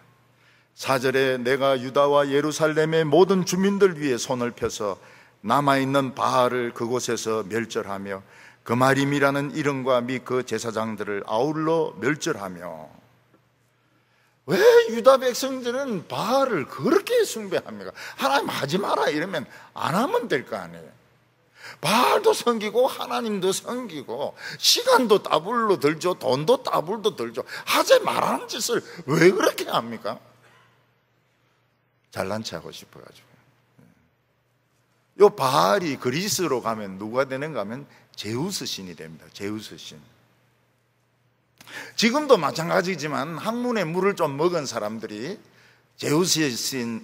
4절에 내가 유다와 예루살렘의 모든 주민들 위에 손을 펴서 남아있는 바알을 그곳에서 멸절하며 그마림이라는 이름과 및 그 제사장들을 아울러 멸절하며. 왜 유다 백성들은 바알을 그렇게 숭배합니까? 하나님 하지 마라 이러면 안 하면 될 거 아니에요. 바알도 섬기고 하나님도 섬기고 시간도 따블로 들죠, 돈도 따블로 들죠. 하지 말라는 짓을 왜 그렇게 합니까? 잘난 체 하고 싶어가지고. 요 바알이 그리스로 가면 누가 되는가 하면 제우스 신이 됩니다. 제우스 신. 지금도 마찬가지지만 학문의 물을 좀 먹은 사람들이 제우스의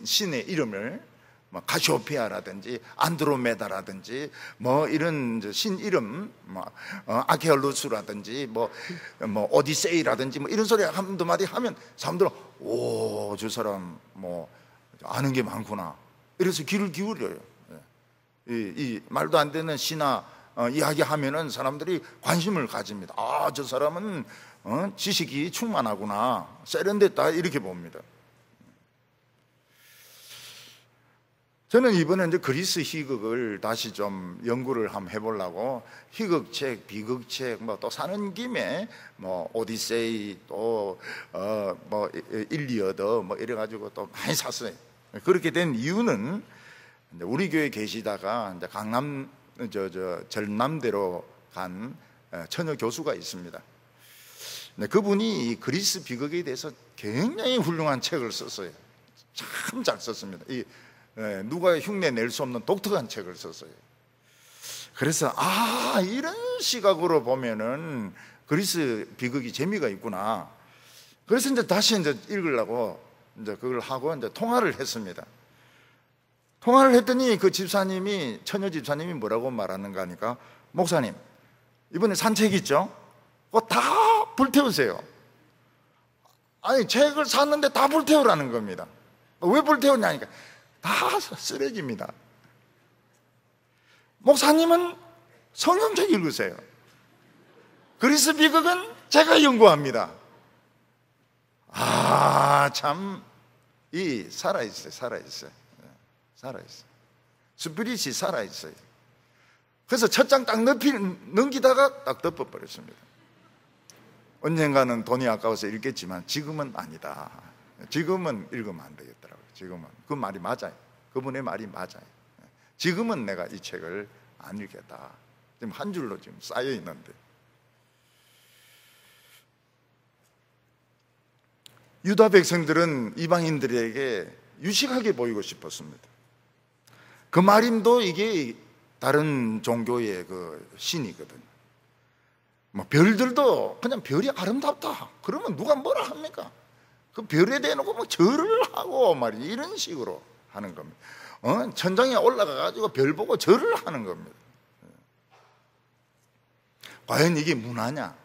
신의 이름을 뭐 카시오페아라든지 안드로메다라든지 뭐 이런 신 이름, 뭐 아케알루스라든지 뭐 오디세이라든지 뭐 이런 소리 한두 마디 하면 사람들은 오, 저 사람 뭐 아는 게 많구나. 이래서 귀를 기울여요. 이 말도 안 되는 신화 이야기하면은 사람들이 관심을 가집니다. 아, 저 사람은 지식이 충만하구나, 세련됐다, 이렇게 봅니다. 저는 이번에 이제 그리스 희극을 다시 좀 연구를 한번 해보려고 희극책, 비극책 뭐 또 사는 김에 뭐 오디세이 또 뭐 일리어드 뭐 이래가지고 또 많이 샀어요. 그렇게 된 이유는 우리 교회 계시다가 이제 강남 전남대로 간 처녀 교수가 있습니다. 그분이 이 그리스 비극에 대해서 굉장히 훌륭한 책을 썼어요. 참 잘 썼습니다. 누가 흉내 낼 수 없는 독특한 책을 썼어요. 그래서 이런 시각으로 보면은 그리스 비극이 재미가 있구나. 그래서 이제 다시 이제 읽으려고 이제 그걸 하고 이제 통화를 했습니다. 통화를 했더니 그 집사님이, 처녀 집사님이 뭐라고 말하는가 하니까, 목사님, 이번에 산 책 있죠? 그거 다 불태우세요. 아니, 책을 샀는데 다 불태우라는 겁니다. 왜 불태우냐니까, 다 쓰레기입니다. 목사님은 성경책 읽으세요. 그리스 비극은 제가 연구합니다. 참, 살아있어요. 스피릿이 살아있어요. 그래서 첫 장 딱 넘기다가 딱 덮어버렸습니다. 언젠가는 돈이 아까워서 읽겠지만 지금은 아니다. 지금은 읽으면 안 되겠더라고요. 지금은. 그 말이 맞아요. 그분의 말이 맞아요. 지금은 내가 이 책을 안 읽겠다. 지금 한 줄로 지금 쌓여 있는데. 유다 백성들은 이방인들에게 유식하게 보이고 싶었습니다. 그 마림도 이게 다른 종교의 그 신이거든. 뭐 별들도 그냥 별이 아름답다 그러면 누가 뭐라 합니까? 그 별에 대놓고 뭐 절을 하고 말이 이런 식으로 하는 겁니다. 천장에 올라가 가지고 별 보고 절을 하는 겁니다. 과연 이게 문화냐?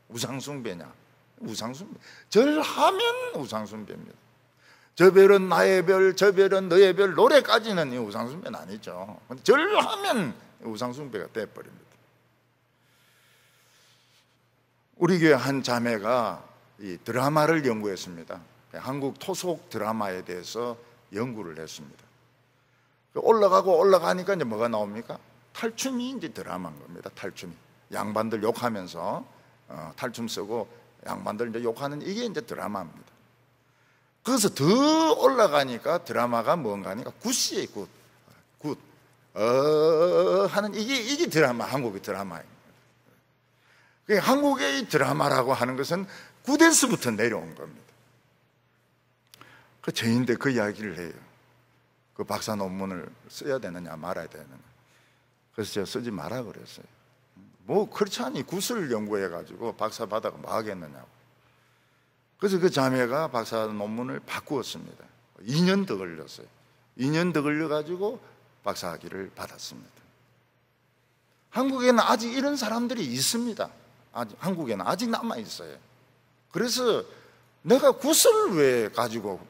우상숭배냐? 우상숭배. 절하면 우상숭배입니다. 저 별은 나의 별, 저 별은 너의 별, 노래까지는 우상숭배는 아니죠. 절하면 우상숭배가 돼버립니다. 우리 교회 한 자매가 이 드라마를 연구했습니다. 한국 토속 드라마에 대해서 연구를 했습니다. 올라가니까 이제 뭐가 나옵니까? 탈춤이 이제 드라마인 겁니다. 탈춤이. 양반들 욕하면서 탈춤 쓰고 양반들 이제 욕하는 이게 이제 드라마입니다. 그래서 더 올라가니까 드라마가 뭔가 하니까 굿이에요. 굿. 하는 이게 드라마, 한국의 드라마예요. 한국의 드라마라고 하는 것은 굿에서부터 내려온 겁니다. 저인데 그 이야기를 해요. 그 박사 논문을 써야 되느냐 말아야 되느냐. 그래서 제가 쓰지 마라 그랬어요. 뭐 그렇지 않니 굿을 연구해가지고 박사 받아가 뭐 하겠느냐고. 그래서 그 자매가 박사 논문을 바꾸었습니다. 2년 더 걸렸어요. 2년 더 걸려가지고 박사학위를 받았습니다. 한국에는 아직 이런 사람들이 있습니다. 한국에는 아직 남아있어요. 그래서 내가 굿을 왜 가지고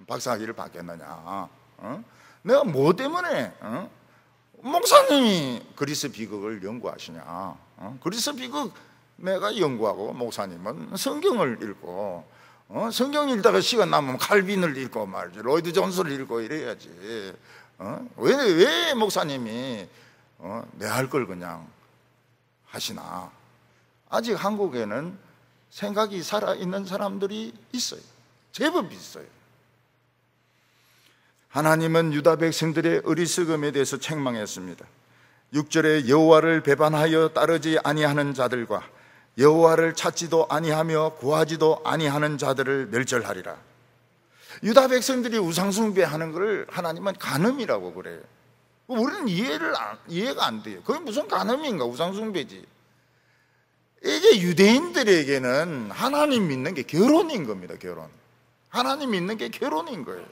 박사학위를 받겠느냐? 내가 뭐 때문에 목사님이 그리스 비극을 연구하시냐? 그리스 비극 내가 연구하고 목사님은 성경을 읽고 성경 읽다가 시간 남으면 칼빈을 읽고 말이지, 로이드 존스를 읽고 이래야지. 왜 목사님이 내 할 걸 그냥 하시나? 아직 한국에는 생각이 살아있는 사람들이 있어요. 제법 있어요. 하나님은 유다 백성들의 어리석음에 대해서 책망했습니다. 6절에 여호와를 배반하여 따르지 아니하는 자들과 여호와를 찾지도 아니하며 구하지도 아니하는 자들을 멸절하리라. 유다 백성들이 우상숭배하는 걸 하나님은 간음이라고 그래요. 우리는 이해가 안 돼요. 그게 무슨 간음인가? 우상숭배지. 이게 유대인들에게는 하나님 믿는 게 결혼인 겁니다. 결혼. 하나님 믿는 게 결혼인 거예요.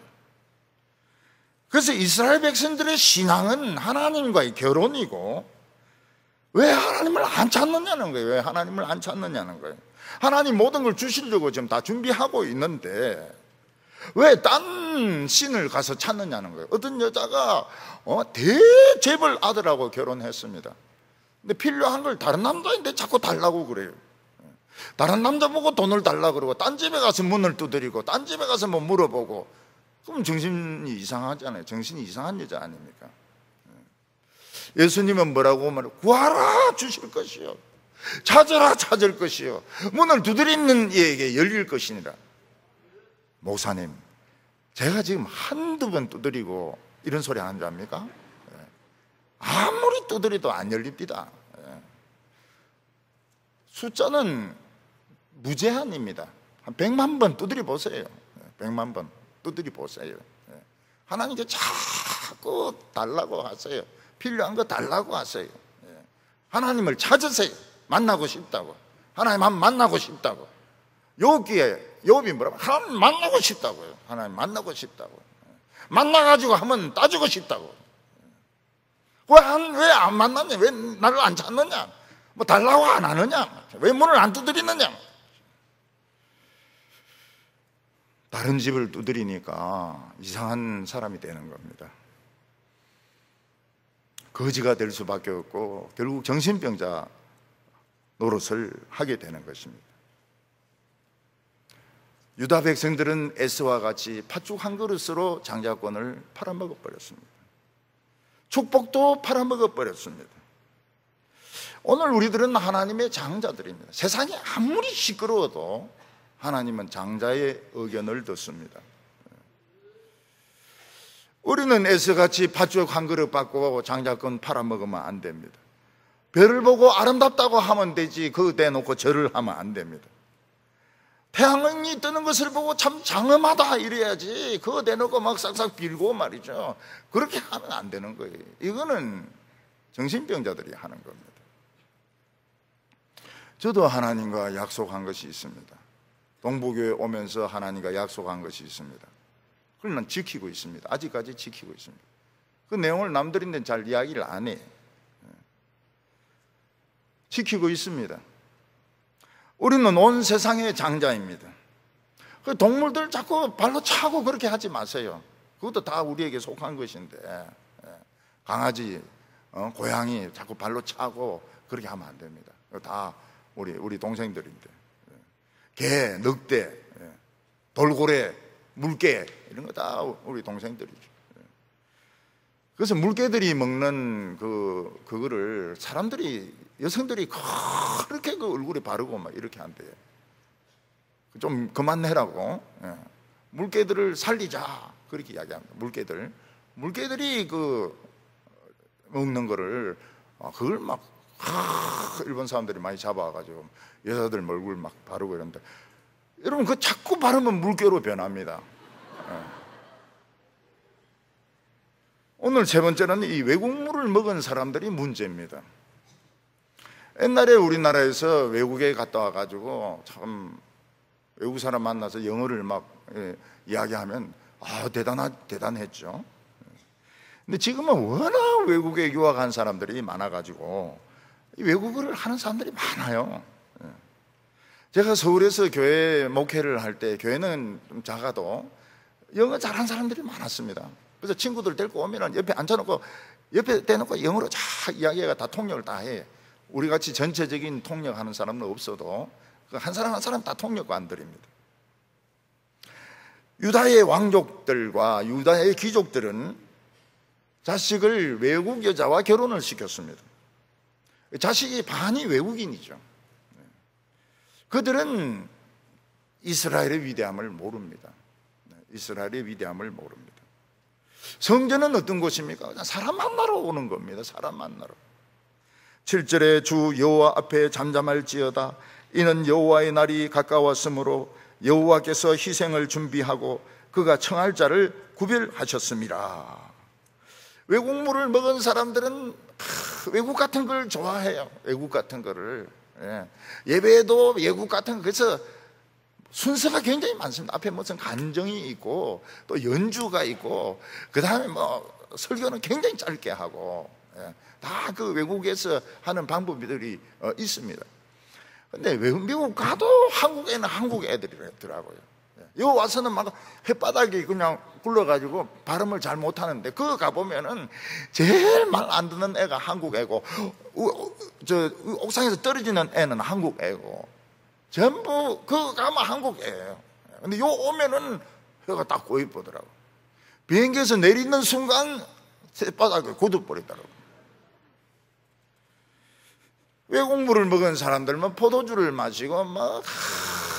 그래서 이스라엘 백성들의 신앙은 하나님과의 결혼이고, 왜 하나님을 안 찾느냐는 거예요. 왜 하나님을 안 찾느냐는 거예요. 하나님 모든 걸 주시려고 지금 다 준비하고 있는데 왜 딴 신을 가서 찾느냐는 거예요. 어떤 여자가 대재벌 아들하고 결혼했습니다. 근데 필요한 걸 다른 남자인데 자꾸 달라고 그래요. 다른 남자 보고 돈을 달라고 그러고, 딴 집에 가서 문을 두드리고, 딴 집에 가서 뭐 물어보고, 그럼 정신이 이상하잖아요. 정신이 이상한 여자 아닙니까? 예수님은 뭐라고 말해요? 구하라 주실 것이요, 찾으라 찾을 것이요, 문을 두드리는 이에게 열릴 것이니라. 목사님, 제가 지금 한두 번 두드리고 이런 소리 하는 줄 압니까? 아무리 두드려도 안 열립니다. 숫자는 무제한입니다. 한 100만 번 두드려 보세요. 100만 번 두드려 보세요. 하나님께 자꾸 달라고 하세요. 필요한 거 달라고 하세요. 하나님을 찾으세요. 만나고 싶다고. 하나님 한번 만나고 싶다고. 욥이 뭐라고? 하나님 만나고 싶다고요. 하나님 만나고 싶다고. 만나가지고 한번 따지고 싶다고. 왜 안 만났냐? 왜 나를 안 찾느냐? 뭐 달라고 안 하느냐? 왜 문을 안 두드리느냐? 다른 집을 두드리니까 이상한 사람이 되는 겁니다. 거지가 될 수밖에 없고 결국 정신병자 노릇을 하게 되는 것입니다. 유다 백성들은 에스와 같이 팥죽 한 그릇으로 장자권을 팔아먹어 버렸습니다. 축복도 팔아먹어 버렸습니다. 오늘 우리들은 하나님의 장자들입니다. 세상이 아무리 시끄러워도 하나님은 장자의 의견을 듣습니다. 우리는 에스같이 팥죽 한 그릇 받고 장자권 팔아먹으면 안 됩니다. 별을 보고 아름답다고 하면 되지, 그거 대놓고 절을 하면 안 됩니다. 태양이 뜨는 것을 보고 참 장엄하다 이래야지, 그거 대놓고 막 싹싹 빌고 말이죠. 그렇게 하면 안 되는 거예요. 이거는 정신병자들이 하는 겁니다. 저도 하나님과 약속한 것이 있습니다. 동부교회 오면서 하나님과 약속한 것이 있습니다. 그걸 난 지키고 있습니다. 아직까지 지키고 있습니다. 그 내용을 남들인데 잘 이야기를 안 해. 지키고 있습니다. 우리는 온 세상의 장자입니다. 그 동물들 자꾸 발로 차고 그렇게 하지 마세요. 그것도 다 우리에게 속한 것인데, 강아지, 고양이 자꾸 발로 차고 그렇게 하면 안 됩니다. 다 우리 동생들인데, 개, 늑대, 돌고래, 물개 이런 거 다 우리 동생들이죠. 그래서 물개들이 먹는 그거를 여성들이 그렇게 그 얼굴에 바르고 막 이렇게 한대요. 좀 그만해라고. 물개들을 살리자 그렇게 이야기합니다. 물개들이 그 먹는 거를 그걸 막 일본 사람들이 많이 잡아가지고 여자들 얼굴 막 바르고 이런데, 여러분 그 자꾸 바르면 물개로 변합니다. 오늘 세 번째는 이 외국물을 먹은 사람들이 문제입니다. 옛날에 우리나라에서 외국에 갔다 와가지고 참 외국 사람 만나서 영어를 막 이야기하면 대단했죠. 근데 지금은 워낙 외국에 유학한 사람들이 많아가지고 외국어를 하는 사람들이 많아요. 제가 서울에서 교회 목회를 할 때, 교회는 좀 작아도 영어 잘하는 사람들이 많았습니다. 그래서 친구들 데리고 오면 옆에 앉혀놓고, 옆에 대놓고 영어로 쫙 이야기가 다 통역을 다 해. 우리 같이 전체적인 통역하는 사람은 없어도 한 사람 한 사람 다 통역관들입니다. 유다의 왕족들과 유다의 귀족들은 자식을 외국 여자와 결혼을 시켰습니다. 자식이 반이 외국인이죠. 그들은 이스라엘의 위대함을 모릅니다. 이스라엘의 위대함을 모릅니다. 성전은 어떤 곳입니까? 그냥 사람 만나러 오는 겁니다. 사람 만나러. 7절에 주 여호와 앞에 잠잠할지어다. 이는 여호와의 날이 가까웠으므로 여호와께서 희생을 준비하고 그가 청할 자를 구별하셨습니다. 외국물을 먹은 사람들은 외국 같은 걸 좋아해요. 외국 같은 거를. 예배에도 외국 같은 거. 그래서 순서가 굉장히 많습니다. 앞에 무슨 간정이 있고 또 연주가 있고 그 다음에 뭐 설교는 굉장히 짧게 하고 다 그 외국에서 하는 방법들이 있습니다. 근데 미국 가도 한국에는 한국 애들이더라고요. 여기 와서는 막 햇바닥이 그냥 굴러가지고 발음을 잘 못하는데 그거 가보면은 제일 말 안 듣는 애가 한국 애고 저 옥상에서 떨어지는 애는 한국 애고 전부 그거 가면 한국 애예요. 근데 요 오면은 혀가 딱 고이쁘더라고. 비행기에서 내리는 순간 햇바닥에 굳어버리더라고. 외국물을 먹은 사람들은 포도주를 마시고 막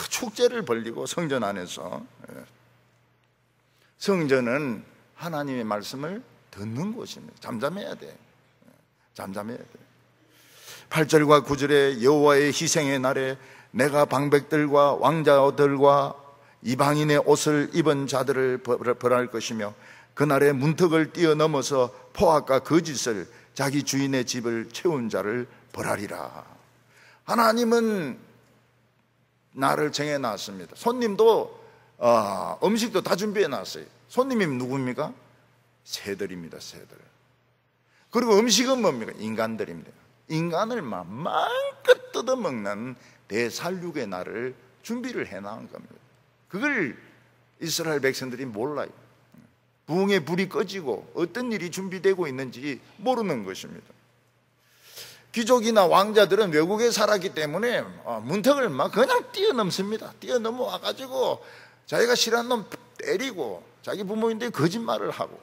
축제를 벌리고 성전 안에서. 성전은 하나님의 말씀을 듣는 곳입니다. 잠잠해야 돼. 잠잠해야 돼. 8절과 9절에 여호와의 희생의 날에 내가 방백들과 왕자들과 이방인의 옷을 입은 자들을 벌할 것이며 그날에 문턱을 뛰어넘어서 포악과 거짓을 자기 주인의 집을 채운 자를 벌하리라. 하나님은 날을 정해놨습니다. 손님도 음식도 다 준비해놨어요. 손님이 누굽니까? 새들입니다. 새들. 그리고 음식은 뭡니까? 인간들입니다. 인간을 마음껏 뜯어먹는 대살육의 날을 준비를 해놓은 겁니다. 그걸 이스라엘 백성들이 몰라요. 부흥의 불이 꺼지고 어떤 일이 준비되고 있는지 모르는 것입니다. 귀족이나 왕자들은 외국에 살았기 때문에 문턱을 막 그냥 뛰어넘습니다. 뛰어넘어 와가지고 자기가 싫어하는 놈 때리고 자기 부모인데 거짓말을 하고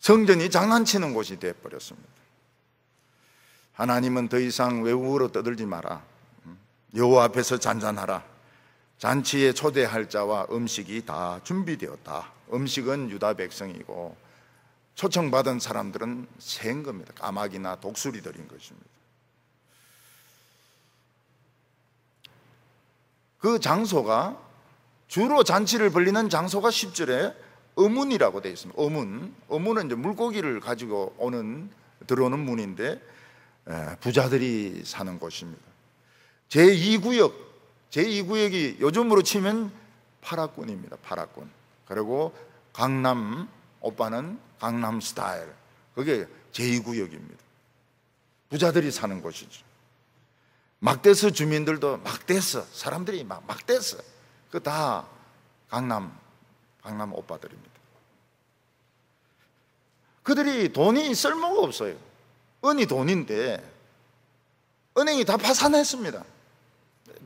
성전이 장난치는 곳이 되어버렸습니다. 하나님은 더 이상 외국으로 떠들지 마라. 여호와 앞에서 잔잔하라. 잔치에 초대할 자와 음식이 다 준비되었다. 음식은 유다 백성이고 초청받은 사람들은 새인 겁니다. 까마귀나 독수리들인 것입니다. 그 장소가 주로 잔치를 벌리는 장소가 10절에 어문이라고 되어 있습니다. 어문은 이제 물고기를 가지고 들어오는 문인데 부자들이 사는 곳입니다. 제2구역이 요즘으로 치면 파라군입니다. 파라군. 그리고 강남 오빠는 강남 스타일. 그게 제2구역입니다. 부자들이 사는 곳이죠. 막대서 주민들도 막대서 사람들이 막대서 그 다 강남 오빠들입니다. 그들이 돈이 쓸모가 없어요. 은이 돈인데 은행이 다 파산했습니다.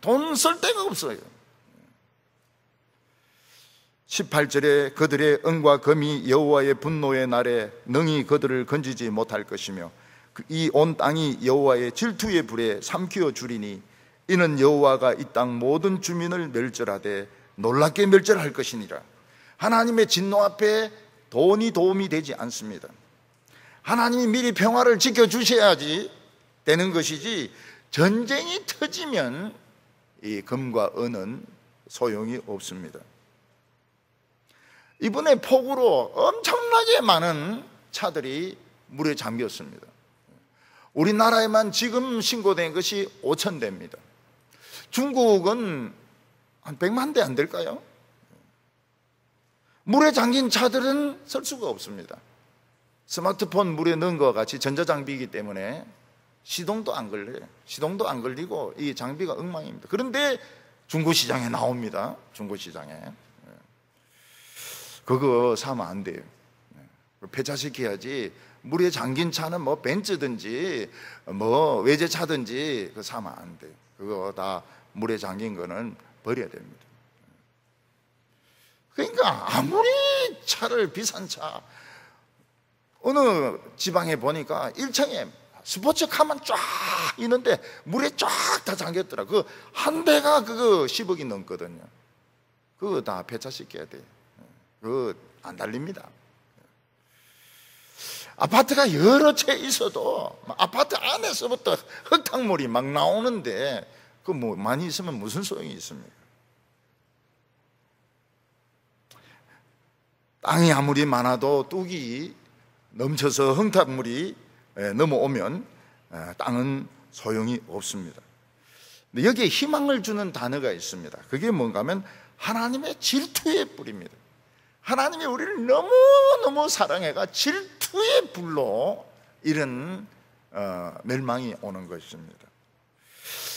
돈 쓸 데가 없어요. 18절에 그들의 은과 금이 여호와의 분노의 날에 능히 그들을 건지지 못할 것이며 이 온 땅이 여호와의 질투의 불에 삼키어 주리니 이는 여호와가 이 땅 모든 주민을 멸절하되 놀랍게 멸절할 것이니라. 하나님의 진노 앞에 돈이 도움이 되지 않습니다. 하나님이 미리 평화를 지켜주셔야지 되는 것이지 전쟁이 터지면 이 금과 은은 소용이 없습니다. 이번에 폭우로 엄청나게 많은 차들이 물에 잠겼습니다. 우리나라에만 지금 신고된 것이 5,000대입니다. 중국은 한 100만 대 안 될까요? 물에 잠긴 차들은 쓸 수가 없습니다. 스마트폰 물에 넣은 것과 같이 전자장비이기 때문에 시동도 안 걸려요. 시동도 안 걸리고 이 장비가 엉망입니다. 그런데 중고시장에 나옵니다. 중고시장에. 그거 사면 안 돼요. 폐차시켜야지. 물에 잠긴 차는 뭐 벤츠든지 뭐 외제차든지 그거 사면 안 돼요. 그거 다 물에 잠긴 거는 버려야 됩니다. 그러니까 아무리 차를 비싼 차 어느 지방에 보니까 1층에 스포츠카만 쫙 있는데 물에 쫙 다 잠겼더라. 그 한 대가 그거 10억이 넘거든요. 그거 다 폐차시켜야 돼요. 그거 안 달립니다. 아파트가 여러 채 있어도 아파트 안에서부터 흙탕물이 막 나오는데 그 뭐 많이 있으면 무슨 소용이 있습니까? 땅이 아무리 많아도 뚝이 넘쳐서 흙탕물이 넘어오면 땅은 소용이 없습니다. 근데 여기에 희망을 주는 단어가 있습니다. 그게 뭔가 하면 하나님의 질투의 불입니다. 하나님이 우리를 너무너무 사랑해가 질투의 불로 이런 멸망이 오는 것입니다.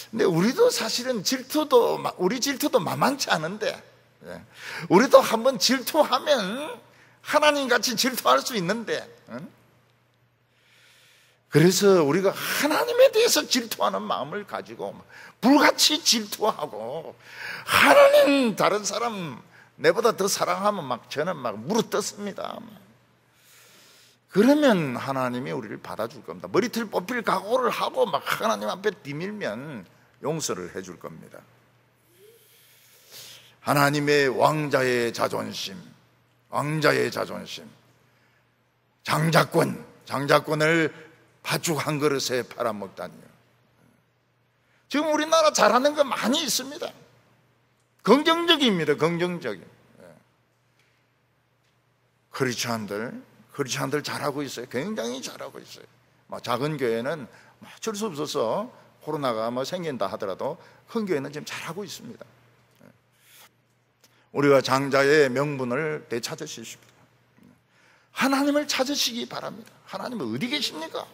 근데 우리도 사실은 우리 질투도 만만치 않은데 우리도 한번 질투하면 하나님같이 질투할 수 있는데 그래서 우리가 하나님에 대해서 질투하는 마음을 가지고 불같이 질투하고 하나님 다른 사람 내보다 더 사랑하면 막 저는 막 무릎떴습니다. 그러면 하나님이 우리를 받아줄 겁니다. 머리털 뽑힐 각오를 하고 막 하나님 앞에 디밀면 용서를 해줄 겁니다. 하나님의 왕자의 자존심, 장자권을 팥죽 한 그릇에 팔아먹다니요. 지금 우리나라 잘하는 거 많이 있습니다. 긍정적입니다. 긍정적인. 크리스찬들 잘하고 있어요. 굉장히 잘하고 있어요. 작은 교회는 어쩔 수 없어서 코로나가 생긴다 하더라도 큰 교회는 지금 잘하고 있습니다. 우리가 장자의 명분을 되찾으십시오. 하나님을 찾으시기 바랍니다. 하나님은 어디 계십니까?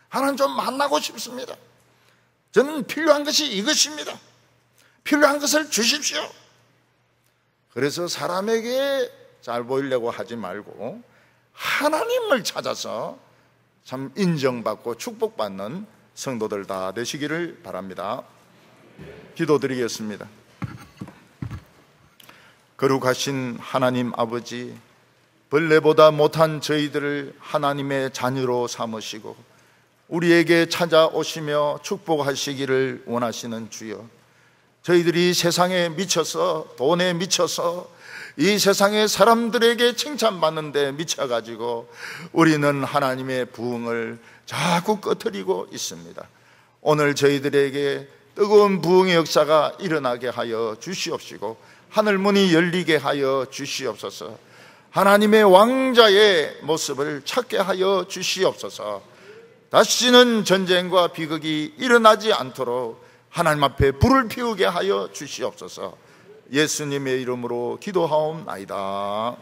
하나님 좀 만나고 싶습니다. 저는 필요한 것이 이것입니다. 필요한 것을 주십시오. 그래서 사람에게 잘 보이려고 하지 말고 하나님을 찾아서 참 인정받고 축복받는 성도들 다 되시기를 바랍니다. 기도드리겠습니다. 거룩하신 하나님 아버지, 벌레보다 못한 저희들을 하나님의 자녀로 삼으시고 우리에게 찾아오시며 축복하시기를 원하시는 주여, 저희들이 세상에 미쳐서, 돈에 미쳐서, 이 세상의 사람들에게 칭찬받는 데 미쳐가지고 우리는 하나님의 부흥을 자꾸 꺼트리고 있습니다. 오늘 저희들에게 뜨거운 부흥의 역사가 일어나게 하여 주시옵시고 하늘문이 열리게 하여 주시옵소서. 하나님의 왕자의 모습을 찾게 하여 주시옵소서. 다시는 전쟁과 비극이 일어나지 않도록 하나님 앞에 불을 피우게 하여 주시옵소서. 예수님의 이름으로 기도하옵나이다.